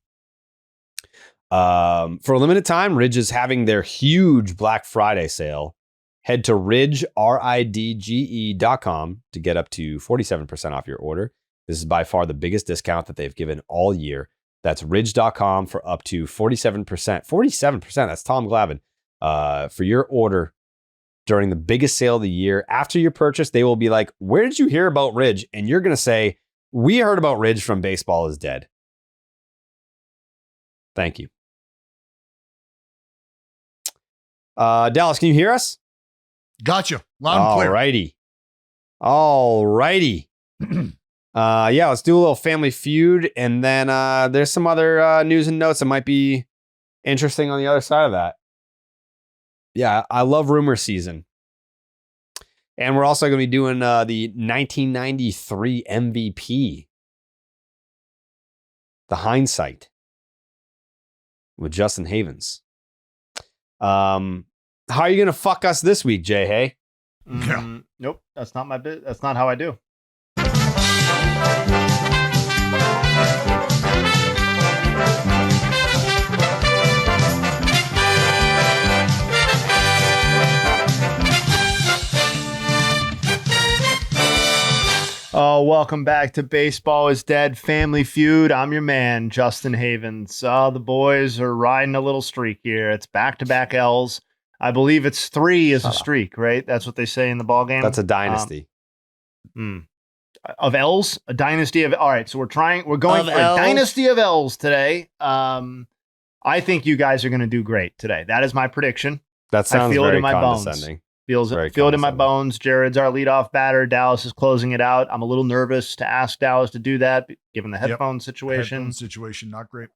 [SPEAKER 1] For a limited time, Ridge is having their huge Black Friday sale. Head to ridge.com to get up to 47% off your order. This is by far the biggest discount that they've given all year. That's ridge.com for up to 47%. 47%, that's Tom Glavine. For your order during the biggest sale of the year. After your purchase, they will be like, where did you hear about Ridge? And you're going to say, we heard about Ridge from Baseball is Dead. Thank you. Dallas, can you hear us?
[SPEAKER 2] Gotcha. Loud and clear.
[SPEAKER 1] All righty. Yeah, let's do a little family feud. And then there's some other news and notes that might be interesting on the other side of that. Yeah, I love rumor season. And we're also going to be doing the 1993 MVP. The hindsight with Justin Havens. How are you going to fuck us this week, Jay Hay?
[SPEAKER 3] Nope, that's not my bit. That's not how I do. Oh, welcome back to Baseball is Dead Family Feud. I'm your man, Justin Havens. The boys are riding a little streak here. It's back-to-back L's. I believe it's 3 is a streak, right? That's what they say in the ball game.
[SPEAKER 1] That's a dynasty.
[SPEAKER 3] Of L's, a dynasty of. All right, so we're going for a dynasty of L's today. I think you guys are going to do great today. That is my prediction.
[SPEAKER 1] That sounds
[SPEAKER 3] I feel
[SPEAKER 1] very
[SPEAKER 3] it in my
[SPEAKER 1] condescending.
[SPEAKER 3] bones. Feel it in my bones. Jared's our leadoff batter. Dallas is closing it out. I'm a little nervous to ask Dallas to do that, given the headphone situation.
[SPEAKER 2] Headphone situation, not great.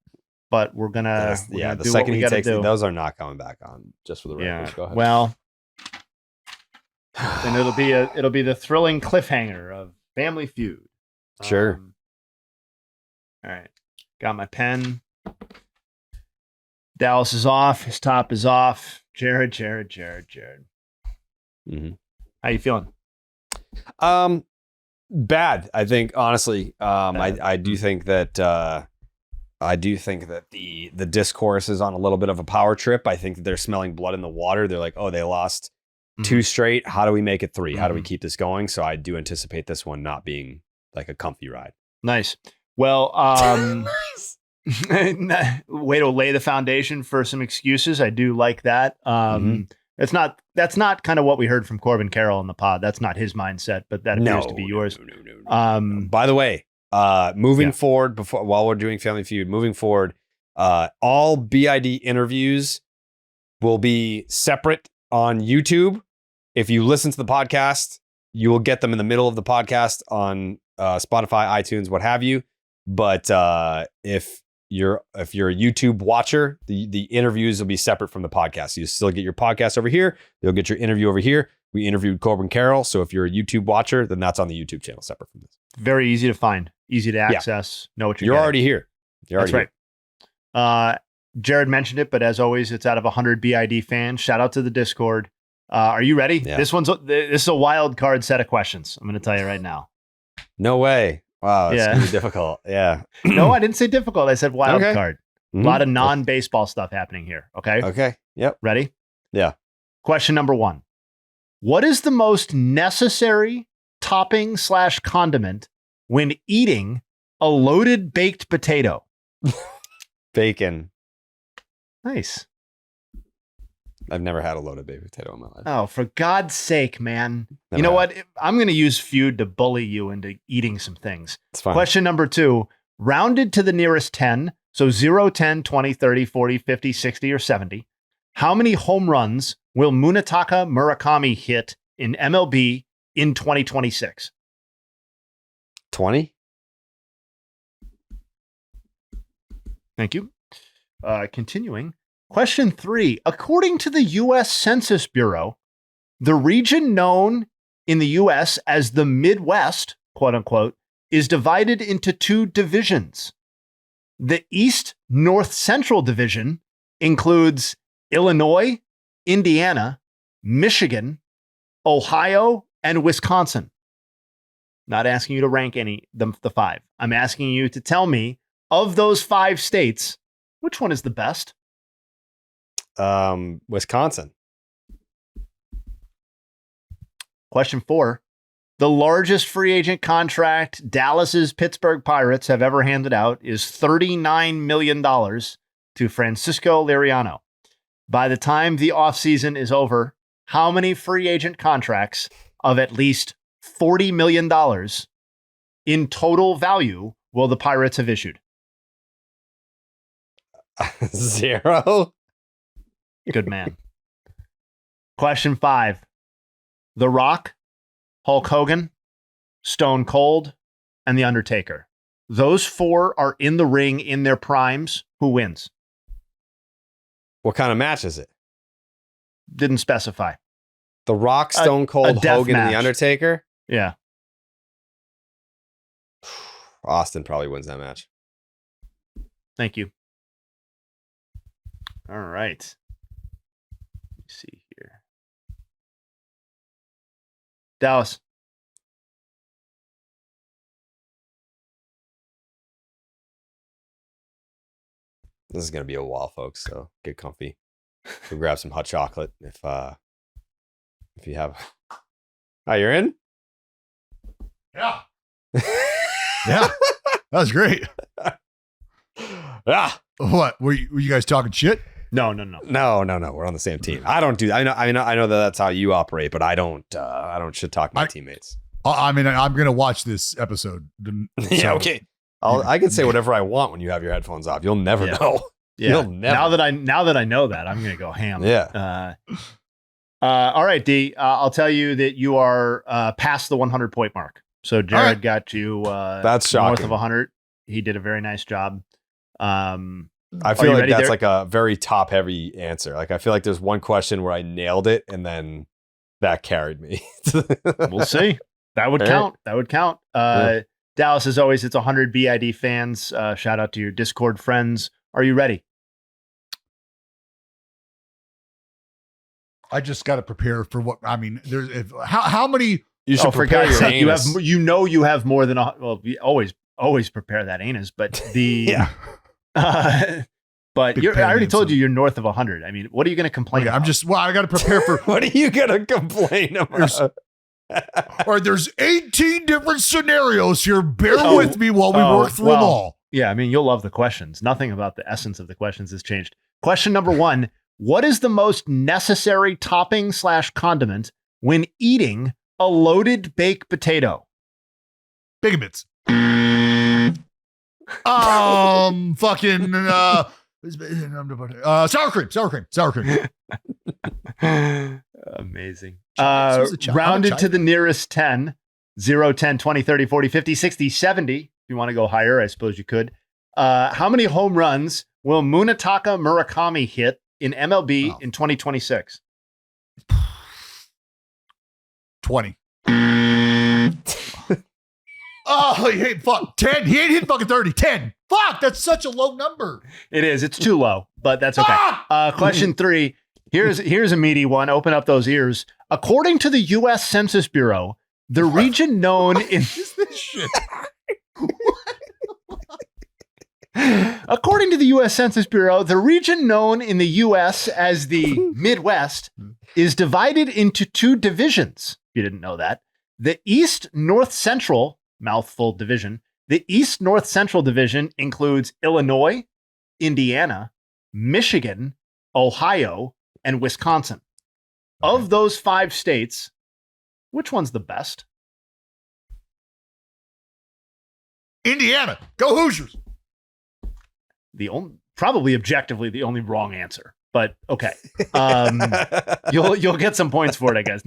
[SPEAKER 3] But we're gonna.
[SPEAKER 1] The second he takes those are not coming back on. Just for the record.
[SPEAKER 3] Yeah.
[SPEAKER 1] Go ahead.
[SPEAKER 3] Well, then it'll be the thrilling cliffhanger of Family Feud.
[SPEAKER 1] Sure.
[SPEAKER 3] All right. Got my pen. Dallas is off. His top is off. Jared.
[SPEAKER 1] Mm-hmm.
[SPEAKER 3] How you feeling?
[SPEAKER 1] Bad. I think honestly, I do think that the discourse is on a little bit of a power trip. I think that they're smelling blood in the water. They're like, oh, they lost 2 straight. How do we make it 3? How do we keep this going? So I do anticipate this one not being like a comfy ride.
[SPEAKER 3] Nice. Well, way to lay the foundation for some excuses. I do like that. That's not kind of what we heard from Corbin Carroll in the pod. That's not his mindset, but that appears to be yours.
[SPEAKER 1] No. By the way, moving forward, while we're doing Family Feud, all BID interviews will be separate on YouTube. If you listen to the podcast, you will get them in the middle of the podcast on Spotify, iTunes, what have you. But if you're a YouTube watcher, the interviews will be separate from the podcast. You still get your podcast over here. You'll get your interview over here. We interviewed Corbin Carroll. So if you're a YouTube watcher, then that's on the YouTube channel separate from this.
[SPEAKER 3] Very easy to find, easy to access. Know what
[SPEAKER 1] you're already here.
[SPEAKER 3] That's right. Jared mentioned it, but as always, it's out of 100 BID fans. Shout out to the Discord. Are you ready?
[SPEAKER 1] Yeah.
[SPEAKER 3] This is a wild card set of questions. I'm going to tell you right now.
[SPEAKER 1] No way. Wow, it's gonna be difficult. Yeah.
[SPEAKER 3] No, I didn't say difficult. I said wild card. A lot of non-baseball stuff happening here. Okay.
[SPEAKER 1] Okay. Yep.
[SPEAKER 3] Ready?
[SPEAKER 1] Yeah.
[SPEAKER 3] Question number 1. What is the most necessary topping / condiment when eating a loaded baked potato?
[SPEAKER 1] Bacon.
[SPEAKER 3] Nice.
[SPEAKER 1] I've never had a loaded baked potato in my life.
[SPEAKER 3] Oh, for God's sake, man.
[SPEAKER 1] Never
[SPEAKER 3] you know
[SPEAKER 1] had.
[SPEAKER 3] what? I'm going to use Feud to bully you into eating some things.
[SPEAKER 1] It's fine.
[SPEAKER 3] Question number 2, rounded to the nearest 10. So 0, 10, 20, 30, 40, 50, 60, or 70. How many home runs will Munetaka Murakami hit in MLB in 2026?
[SPEAKER 1] 20?
[SPEAKER 3] Thank you. Continuing. Question 3. According to the U.S. Census Bureau, the region known in the U.S. as the Midwest, quote unquote, is divided into 2 divisions. The East North Central Division includes Illinois, Indiana, Michigan, Ohio, and Wisconsin. Not asking you to rank the 5. I'm asking you to tell me, of those 5 states, which one is the best?
[SPEAKER 1] Wisconsin.
[SPEAKER 3] Question 4. The largest free agent contract Dallas's Pittsburgh Pirates have ever handed out is $39 million to Francisco Liriano. By the time the offseason is over, how many free agent contracts of at least $40 million in total value will the Pirates have issued?
[SPEAKER 1] 0.
[SPEAKER 3] Good man. Question 5. The Rock, Hulk Hogan, Stone Cold, and The Undertaker. Those 4 are in the ring in their primes. Who wins?
[SPEAKER 1] What kind of match is it?
[SPEAKER 3] Didn't specify.
[SPEAKER 1] The Rock, Stone Cold, Hogan, and The Undertaker?
[SPEAKER 3] Yeah.
[SPEAKER 1] Austin probably wins that match.
[SPEAKER 3] Thank you. All right. Let's see here. Dallas.
[SPEAKER 1] This is gonna be a while, folks. So get comfy. Go grab some hot chocolate if you have. Oh, you're in?
[SPEAKER 2] Yeah. Yeah, that was great. What were you guys talking shit?
[SPEAKER 1] No. We're on the same team. I don't do. I know that that's how you operate, but I don't shit talk my teammates.
[SPEAKER 2] I mean, I'm gonna watch this episode.
[SPEAKER 1] Yeah, okay. I can say whatever I want when you have your headphones off. You'll never know.
[SPEAKER 3] Yeah.
[SPEAKER 1] You'll never.
[SPEAKER 3] Now that I know that, I'm gonna go ham.
[SPEAKER 1] Yeah.
[SPEAKER 3] All right, D. I'll tell you that you are past the 100 point mark. So Jared got you.
[SPEAKER 1] That's shocking.
[SPEAKER 3] North of 100. He did a very nice job.
[SPEAKER 1] I feel like that's like a very top heavy answer. Like I feel like there's one question where I nailed it and then that carried me.
[SPEAKER 3] We'll see. That would count. That would count. Dallas, as always, it's 100 BID fans. Shout out to your Discord friends. Are you ready?
[SPEAKER 2] I just got to prepare for what I mean. There's how many
[SPEAKER 1] you should prepare your anus.
[SPEAKER 3] You have more than we always prepare that anus, but the but I already told you you're north of 100. I mean, what are you going to complain about?
[SPEAKER 2] I got to prepare for.
[SPEAKER 1] What are you going to complain about?
[SPEAKER 2] Or there's 18 different scenarios here. Bear with me while we work through them all.
[SPEAKER 3] Yeah, I mean, you'll love the questions. Nothing about the essence of the questions has changed. Question number 1. What is the most necessary topping / condiment when eating a loaded baked potato?
[SPEAKER 2] Bacon bits. Fucking sour cream.
[SPEAKER 3] Amazing. Rounded to the nearest 10, 0, 10, 20, 30, 40, 50, 60, 70. If you want to go higher, I suppose you could. How many home runs will Munetaka Murakami hit in MLB in 2026?
[SPEAKER 2] 20. Oh, he ain't 10. He ain't hit fucking 30. 10. Fuck, that's such a low number.
[SPEAKER 3] It is. It's too low, but that's okay. Question 3. Here's a meaty one. Open up those ears. According to the U.S. Census Bureau, the region known in
[SPEAKER 2] this shit.
[SPEAKER 3] According to the U.S. Census Bureau, the region known in the U.S. as the Midwest is divided into 2 divisions. If you didn't know that. The East North Central, mouthful division, the East North Central division includes Illinois, Indiana, Michigan, Ohio, and Wisconsin. Of those 5 states, which one's the best?
[SPEAKER 2] Indiana. Go Hoosiers.
[SPEAKER 3] Probably objectively the only wrong answer, but okay. You'll get some points for it, I guess.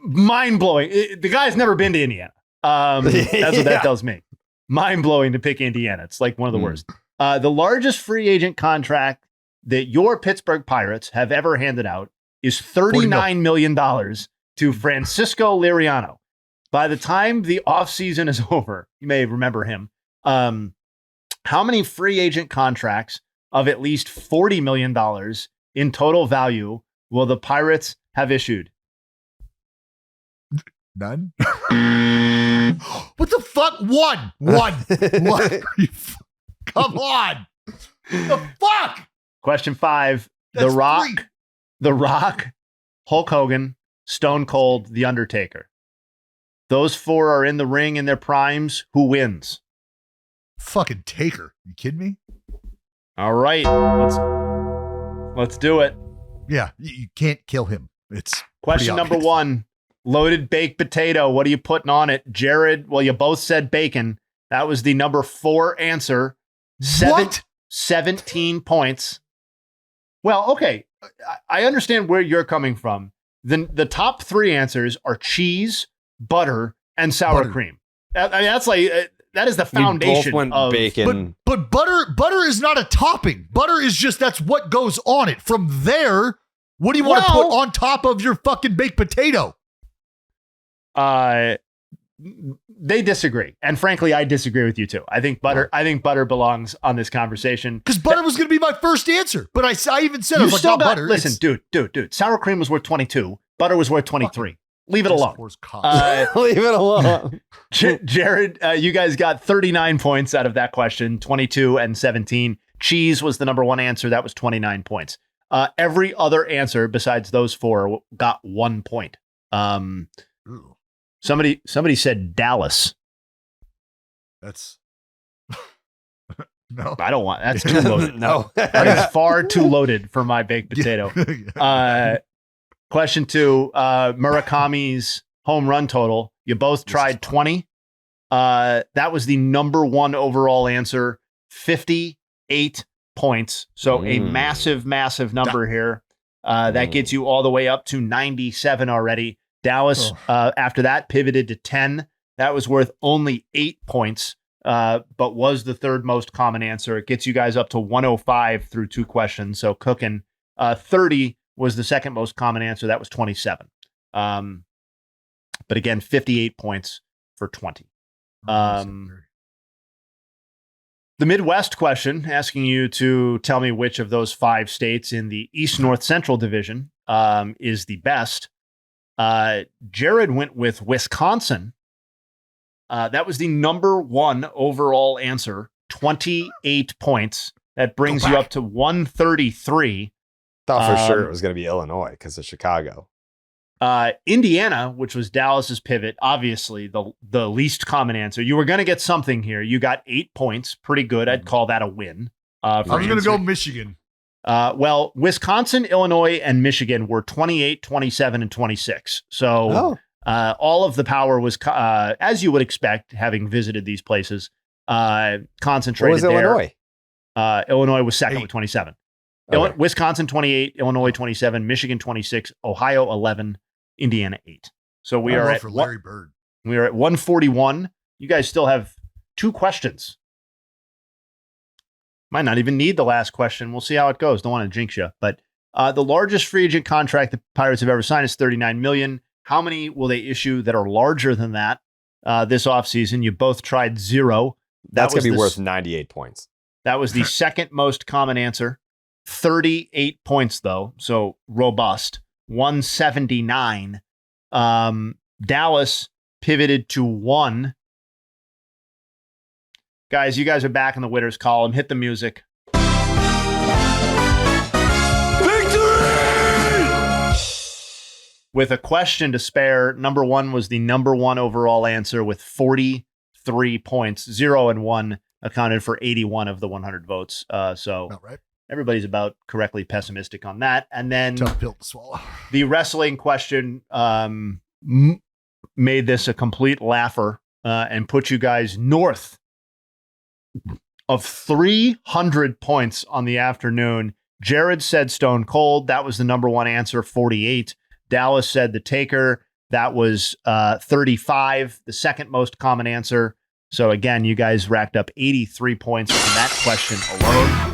[SPEAKER 3] Mind blowing. The guy's never been to Indiana. That's what that tells me. Mind blowing to pick Indiana. It's like one of the worst. The largest free agent contract that your Pittsburgh Pirates have ever handed out is $39 million to Francisco Liriano. By the time the offseason is over, you may remember him. How many free agent contracts of at least $40 million in total value will the Pirates have issued?
[SPEAKER 2] None. What the fuck? One. Come on. The fuck?
[SPEAKER 3] Question 5.
[SPEAKER 2] That's
[SPEAKER 3] The Rock, Hulk Hogan, Stone Cold, The Undertaker. Those 4 are in the ring in their primes. Who wins?
[SPEAKER 2] Fucking Taker. You kidding me?
[SPEAKER 3] All right. Let's do it.
[SPEAKER 2] Yeah, you can't kill him. It's
[SPEAKER 3] question number 1. Loaded baked potato. What are you putting on it? Jared, well, you both said bacon. That was the number 4 answer. 17 points. Well, okay. I understand where you're coming from. The top 3 answers are cheese, butter, and sour cream. I mean, that's like that is the foundation of
[SPEAKER 1] bacon.
[SPEAKER 2] But butter is not a topping. Butter is just that's what goes on it. From there, what do you want to put on top of your fucking baked potato?
[SPEAKER 3] They disagree, and frankly, I disagree with you too. I think butter belongs on this conversation
[SPEAKER 2] because butter was going to be my first answer, but I even said I was like, not butter.
[SPEAKER 3] Listen, dude. Sour cream was worth 22. Butter was worth 23. Leave it alone.
[SPEAKER 1] Leave it alone.
[SPEAKER 3] Jared, you guys got 39 points out of that question. 22 and 17. Cheese was the number 1 answer. That was 29 points. Every other answer besides those 4 got 1 point. Somebody said Dallas.
[SPEAKER 2] That's no.
[SPEAKER 3] I don't want. That's too loaded.
[SPEAKER 1] No.
[SPEAKER 3] That is far too loaded for my baked potato. Question 2, Murakami's home run total. You both tried 20. That was the number 1 overall answer, 58 points. So a massive, massive number here. That gets you all the way up to 97 already. Dallas, after that, pivoted to 10. That was worth only 8 points, but was the third most common answer. It gets you guys up to 105 through 2 questions. So cooking. 30 was the second most common answer. That was 27. But again, 58 points for 20. The Midwest question, asking you to tell me which of those 5 states in the East North Central Division is the best. Jared went with Wisconsin. That was the number 1 overall answer, 28 points. That brings you up to 133.
[SPEAKER 1] Thought for sure it was going to be Illinois because of Chicago.
[SPEAKER 3] Indiana, which was Dallas's pivot, obviously the least common answer. You were going to get something here. You got 8 points. Pretty good. I'd call that a win.
[SPEAKER 2] I was going to go Michigan.
[SPEAKER 3] Well, Wisconsin, Illinois, and Michigan were 28, 27, and 26. So all of the power was, as you would expect, having visited these places, concentrated there.
[SPEAKER 1] Illinois?
[SPEAKER 3] Illinois was second with 27. Okay. Wisconsin 28, Illinois 27, Michigan 26, Ohio 11, Indiana 8. So we are at
[SPEAKER 2] Larry Bird.
[SPEAKER 3] We are at 141. You guys still have 2 questions. Might not even need the last question. We'll see how it goes. Don't want to jinx you, but the largest free agent contract the Pirates have ever signed is $39 million. How many will they issue that are larger than that this offseason? You both tried 0.
[SPEAKER 1] That's going to be worth 98 points.
[SPEAKER 3] That was the second most common answer. 38 points, though, so robust. 179. Dallas pivoted to 1. Guys, you guys are back in the winners column. Hit the music. Victory! With a question to spare, number 1 was the number 1 overall answer with 43 points. 0 and 1 accounted for 81 of the 100 votes. So
[SPEAKER 2] right.
[SPEAKER 3] Everybody's about correctly pessimistic on that. And then
[SPEAKER 2] tough pill to swallow.
[SPEAKER 3] The wrestling question made this a complete laugher and put you guys north of 300 points on the afternoon. Jared said Stone Cold. That was the number 1 answer, 48. Dallas said The Taker. That was 35, the second most common answer. So again, you guys racked up 83 points from that question alone.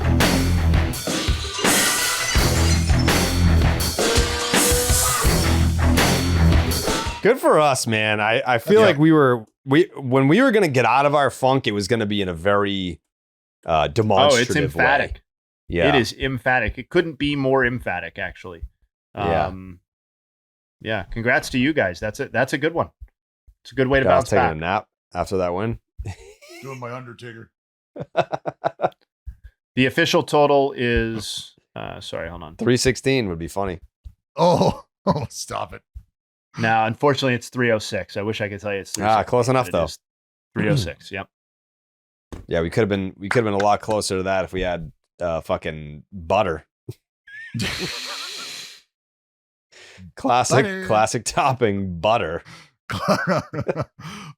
[SPEAKER 1] Good for us, man. I feel like when we were going to get out of our funk, it was going to be in a very demonstrative
[SPEAKER 3] it's emphatic.
[SPEAKER 1] way. Yeah.
[SPEAKER 3] It is emphatic. It couldn't be more emphatic, actually. Yeah. Congrats to you guys. That's a good one. It's a good way to bounce back.
[SPEAKER 1] Taking a nap after that win.
[SPEAKER 2] Doing my Undertaker.
[SPEAKER 3] The official total is sorry, hold on.
[SPEAKER 1] 316 would be funny.
[SPEAKER 2] Oh, stop it.
[SPEAKER 3] Now, unfortunately, it's 306. I wish I could tell you it's 306.
[SPEAKER 1] Close enough though.
[SPEAKER 3] 306. Yep.
[SPEAKER 1] Yeah, we could have been a lot closer to that if we had fucking butter. Classic topping butter.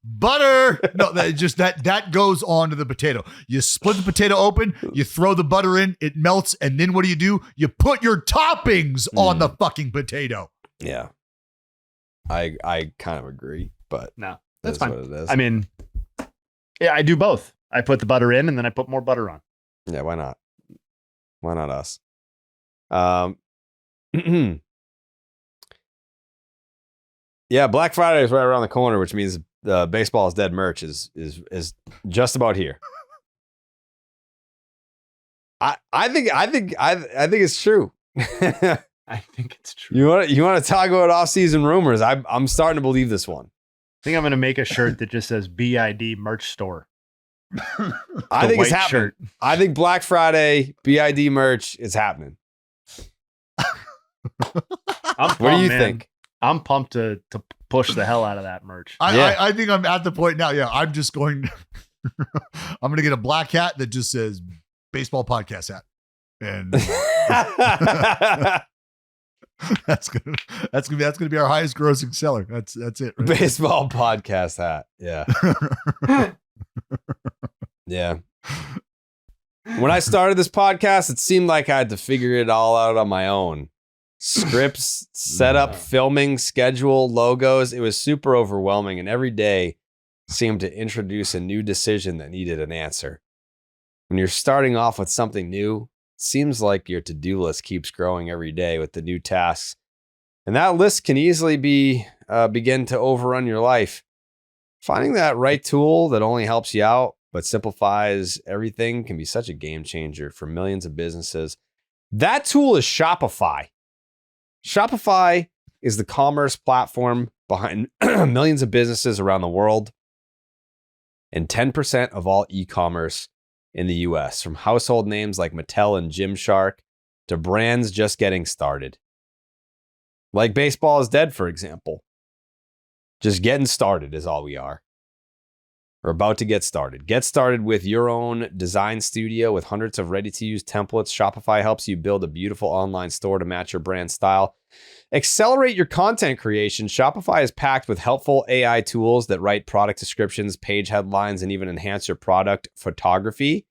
[SPEAKER 2] Butter. No, that goes on to the potato. You split the potato open, you throw the butter in, it melts, and then what do? You put your toppings on the fucking potato.
[SPEAKER 1] Yeah. I kind of agree, but
[SPEAKER 3] no, that's fine. What
[SPEAKER 1] it is.
[SPEAKER 3] I mean, yeah, I do both. I put the butter in and then I put more butter on.
[SPEAKER 1] Yeah, why not? Why not us? Yeah, Black Friday is right around the corner, which means baseball is dead merch is just about here. I think it's true.
[SPEAKER 3] I think it's true.
[SPEAKER 1] You want to talk about off-season rumors? I'm starting to believe this one.
[SPEAKER 3] I think I'm going to make a shirt that just says BID merch store.
[SPEAKER 1] I think it's happening. Shirt. I think Black Friday BID merch is happening. What do you think?
[SPEAKER 3] I'm pumped to push the hell out of that merch.
[SPEAKER 2] I think I'm at the point now. Yeah, I'm just going. I'm gonna get a black hat that just says baseball podcast hat, and that's gonna be our highest grossing seller. That's it. Right?
[SPEAKER 1] Baseball podcast hat. Yeah. Yeah. When I started this podcast, it seemed like I had to figure it all out on my own. Scripts, setup, filming, schedule, logos. It was super overwhelming, and every day seemed to introduce a new decision that needed an answer. When you're starting off with something new, it seems like your to-do list keeps growing every day with the new tasks. And that list can easily begin to overrun your life. Finding that right tool that only helps you out but simplifies everything can be such a game changer for millions of businesses. That tool is Shopify. Shopify is the commerce platform behind millions of businesses around the world and 10% of all e-commerce in the US, from household names like Mattel and Gymshark to brands just getting started. Like Baseball is Dead, for example. Just getting started is all we are. We're about to get started. Get started with your own design studio with hundreds of ready-to-use templates. Shopify helps you build a beautiful online store to match your brand style. Accelerate your content creation. Shopify is packed with helpful AI tools that write product descriptions, page headlines, and even enhance your product photography.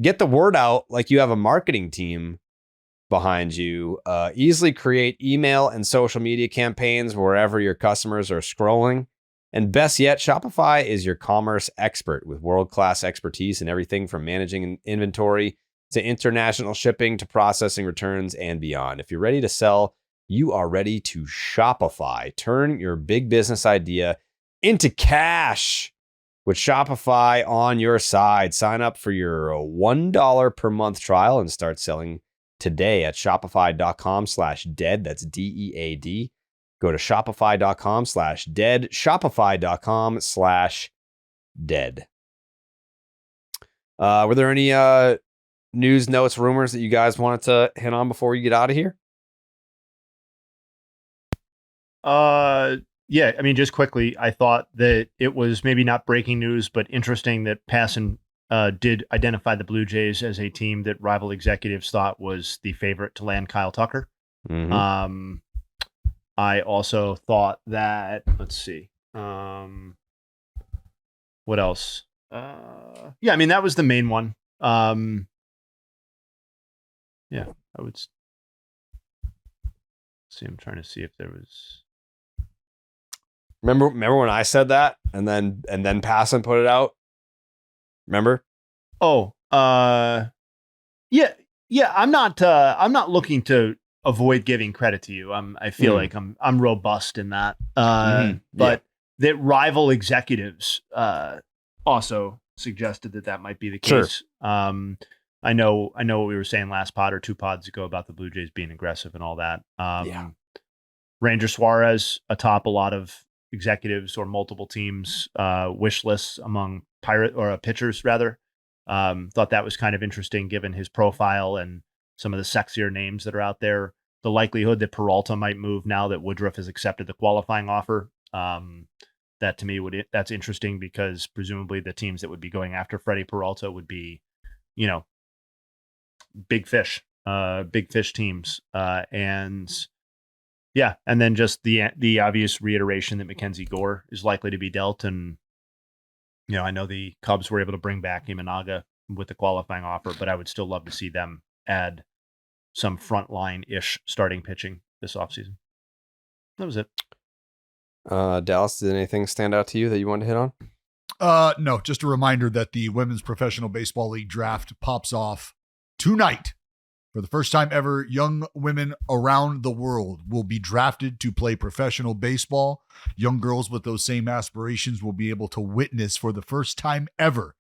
[SPEAKER 1] Get the word out like you have a marketing team behind you. Easily create email and social media campaigns wherever your customers are scrolling. And best yet, Shopify is your commerce expert with world-class expertise in everything from managing inventory to international shipping to processing returns and beyond. If you're ready to sell, you are ready to Shopify. Turn your big business idea into cash with Shopify on your side. Sign up for your $1 per month trial and start selling today at shopify.com/dead. That's DEAD. Go to shopify.com/dead, shopify.com/dead. Were there any news, notes, rumors that you guys wanted to hit on before we get out of here?
[SPEAKER 3] Yeah, I mean, just quickly, I thought that it was maybe not breaking news, but interesting that Passan did identify the Blue Jays as a team that rival executives thought was the favorite to land Kyle Tucker.
[SPEAKER 1] Mm-hmm.
[SPEAKER 3] I also thought that, let's see, what else? Yeah, I mean, that was the main one. Yeah, I would see. I'm trying to see if there was.
[SPEAKER 1] Remember when I said that and then Passan put it out? Remember?
[SPEAKER 3] Oh, yeah. I'm not looking to avoid giving credit to you. I feel like I'm robust in that. But that rival executives also suggested that might be the case. Sure. I know what we were saying last pod or 2 pods ago about the Blue Jays being aggressive and all that. Ranger Suarez atop a lot of executives or multiple teams wish lists among pitchers rather. Thought that was kind of interesting given his profile and some of the sexier names that are out there. The likelihood that Peralta might move now that Woodruff has accepted the qualifying offer. That to me that's interesting because presumably the teams that would be going after Freddie Peralta would be, big fish teams. And then just the obvious reiteration that Mackenzie Gore is likely to be dealt. And, I know the Cubs were able to bring back Imanaga with the qualifying offer, but I would still love to see them add some frontline-ish starting pitching this offseason. That was it.
[SPEAKER 1] Dallas, did anything stand out to you that you wanted to hit on?
[SPEAKER 2] No, just a reminder that the Women's Professional Baseball League draft pops off tonight. For the first time ever, young women around the world will be drafted to play professional baseball. Young girls with those same aspirations will be able to witness for the first time ever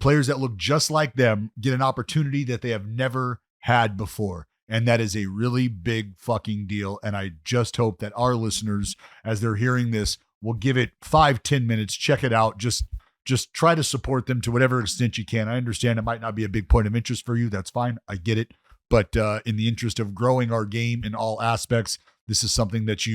[SPEAKER 2] players that look just like them get an opportunity that they have never had before. And that is a really big fucking deal. And I just hope that our listeners, as they're hearing this, will give it 5-10 minutes, check it out. Just try to support them to whatever extent you can. I understand it might not be a big point of interest for you. That's fine. I get it. But in the interest of growing our game in all aspects, This is something that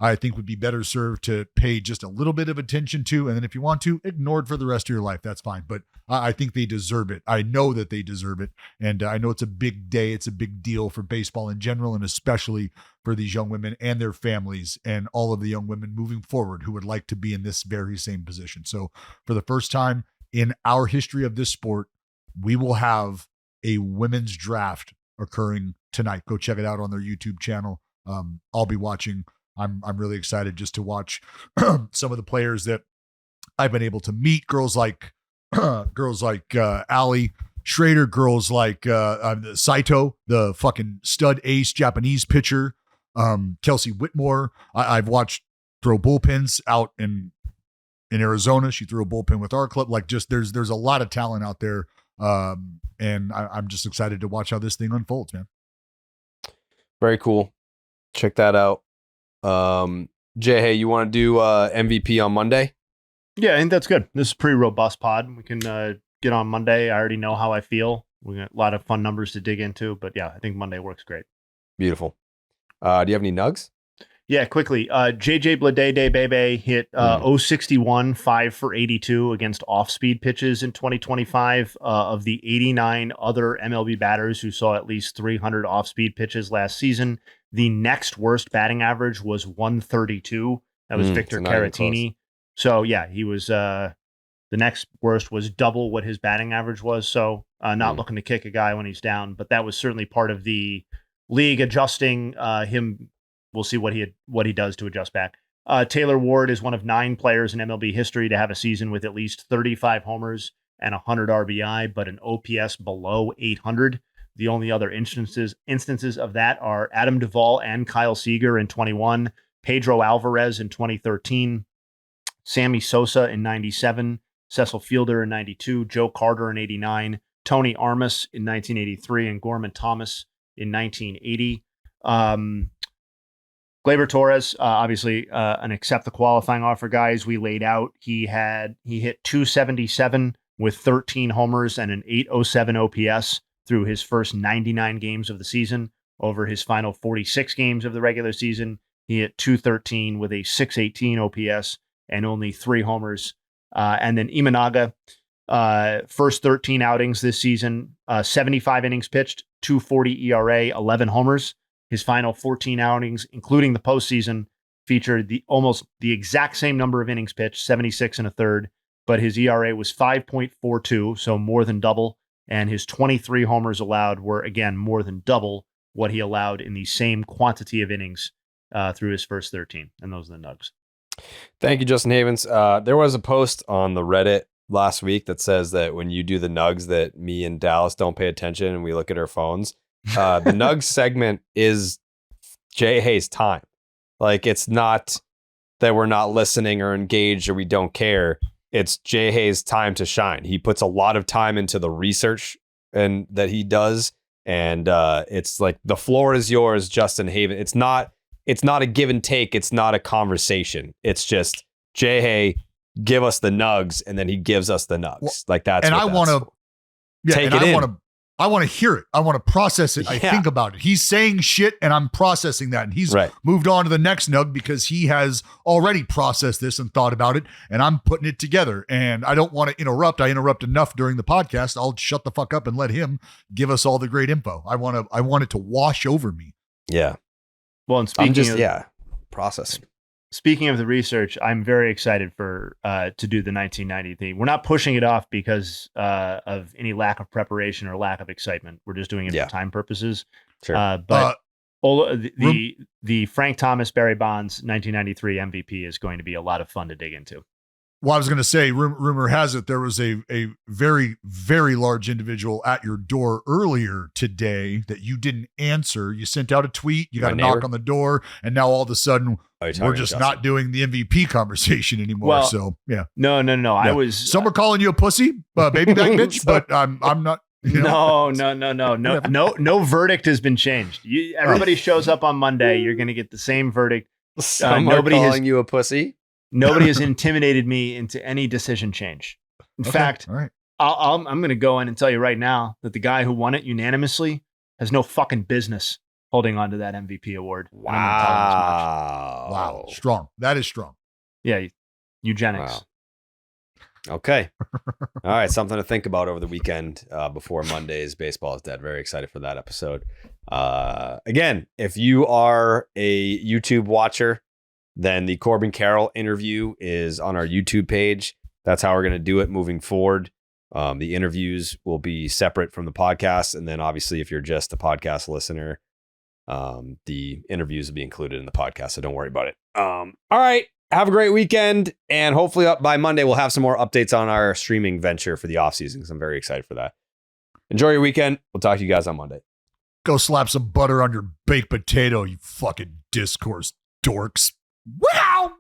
[SPEAKER 2] I think would be better served to pay just a little bit of attention to. And then if you want to, ignore it for the rest of your life. That's fine. But I think they deserve it. I know that they deserve it. And I know it's a big day. It's a big deal for baseball in general, and especially for these young women and their families and all of the young women moving forward who would like to be in this very same position. So for the first time in our history of this sport, we will have a women's draft occurring tonight. Go check it out on their YouTube channel. I'll be watching. I'm really excited just to watch some of the players that I've been able to meet. Girls like Ali Schrader, girls like Saito, the fucking stud ace Japanese pitcher, Kelsey Whitmore. I've watched throw bullpens out in Arizona. She threw a bullpen with our club. Like, just there's a lot of talent out there, and I'm just excited to watch how this thing unfolds, man.
[SPEAKER 1] Very cool. Check that out. Jay, hey, you want to do MVP on Monday?
[SPEAKER 3] Yeah, I think that's good. This is a pretty robust pod. We can get on Monday. I already know how I feel. We got a lot of fun numbers to dig into, but yeah, I think Monday works great.
[SPEAKER 1] Beautiful. Do you have any nugs?
[SPEAKER 3] Yeah, quickly. JJ Bleday-day hit 061, 5 for 82 against off-speed pitches in 2025. Of the 89 other MLB batters who saw at least 300 off-speed pitches last season, the next worst batting average was 132. That was Victor Caratini. So yeah, he was the next worst was double what his batting average was. So not looking to kick a guy when he's down, but that was certainly part of the league adjusting him. We'll see what he does to adjust back. Taylor Ward is one of 9 players in MLB history to have a season with at least 35 homers and 100 RBI, but an OPS below 800. The only other instances of that are Adam Duvall and Kyle Seager in 21, Pedro Alvarez in 2013, Sammy Sosa in 97, Cecil Fielder in 92, Joe Carter in 89, Tony Armas in 1983, and Gorman Thomas in 1980. Gleyber Torres, obviously an accept the qualifying offer guy, as we laid out. He hit 277 with 13 homers and an 807 OPS through his first 99 games of the season. Over his final 46 games of the regular season, he hit 213 with a 618 OPS and only 3 homers. And then Imanaga, first 13 outings this season, 75 innings pitched, 2.40 ERA, 11 homers. His final 14 outings, including the postseason, featured almost the exact same number of innings pitched, 76 and a third, but his ERA was 5.42, so more than double, and his 23 homers allowed were, again, more than double what he allowed in the same quantity of innings through his first 13, and those are the nugs.
[SPEAKER 1] Thank you, Justin Havens. There was a post on the Reddit last week that says that when you do the nugs that me and Dallas don't pay attention and we look at our phones. The Nugs segment is Jay Hayes' time. Like, it's not that we're not listening or engaged or we don't care. It's Jay Hayes' time to shine. He puts a lot of time into the research and that he does. And it's like, the floor is yours, Justin Haven. It's not a give and take. It's not a conversation. It's just Jay Hay, give us the nugs, and then he gives us the nugs. Well, like that's. And I want to take it in.
[SPEAKER 2] I want to hear it. I want to process it. I think about it. He's saying shit and I'm processing that. And he's moved on to the next nug because he has already processed this and thought about it. And I'm putting it together. And I don't want to interrupt. I interrupt enough during the podcast. I'll shut the fuck up and let him give us all the great info. I want it to wash over me.
[SPEAKER 1] Yeah.
[SPEAKER 3] Well, and speaking of
[SPEAKER 1] processing.
[SPEAKER 3] Speaking of the research, I'm very excited for to do the 1990 theme. We're not pushing it off because of any lack of preparation or lack of excitement. We're just doing it for time purposes.
[SPEAKER 1] Sure.
[SPEAKER 3] But the Frank Thomas, Barry Bonds 1993 MVP is going to be a lot of fun to dig into.
[SPEAKER 2] Well, I was going to say, rumor has it there was a very, very large individual at your door earlier today that you didn't answer. You sent out a tweet, you got a knock on the door, and now all of a sudden we're just not doing the MVP conversation anymore.
[SPEAKER 3] Well,
[SPEAKER 2] so yeah,
[SPEAKER 3] no. Yeah.
[SPEAKER 2] Some are calling you a pussy, baby back bitch, but I'm not. You know,
[SPEAKER 3] No verdict has been changed. Everybody shows up on Monday. You're going to get the same verdict.
[SPEAKER 1] Nobody calling you a pussy.
[SPEAKER 3] Nobody has intimidated me into any decision change. In fact,
[SPEAKER 2] all right.
[SPEAKER 3] I'm going to go in and tell you right now that the guy who won it unanimously has no fucking business holding on to that MVP award.
[SPEAKER 2] Wow. Strong. That is strong.
[SPEAKER 3] Yeah. Eugenics.
[SPEAKER 1] Wow. Okay. All right. Something to think about over the weekend before Monday's Baseball is Dead. Very excited for that episode. Again, if you are a YouTube watcher, then the Corbin Carroll interview is on our YouTube page. That's how we're going to do it moving forward. The interviews will be separate from the podcast. And then obviously, if you're just a podcast listener, the interviews will be included in the podcast. So don't worry about it. All right. Have a great weekend. And hopefully by Monday, we'll have some more updates on our streaming venture for the offseason because I'm very excited for that. Enjoy your weekend. We'll talk to you guys on Monday.
[SPEAKER 2] Go slap some butter on your baked potato, you fucking discourse dorks. Wow!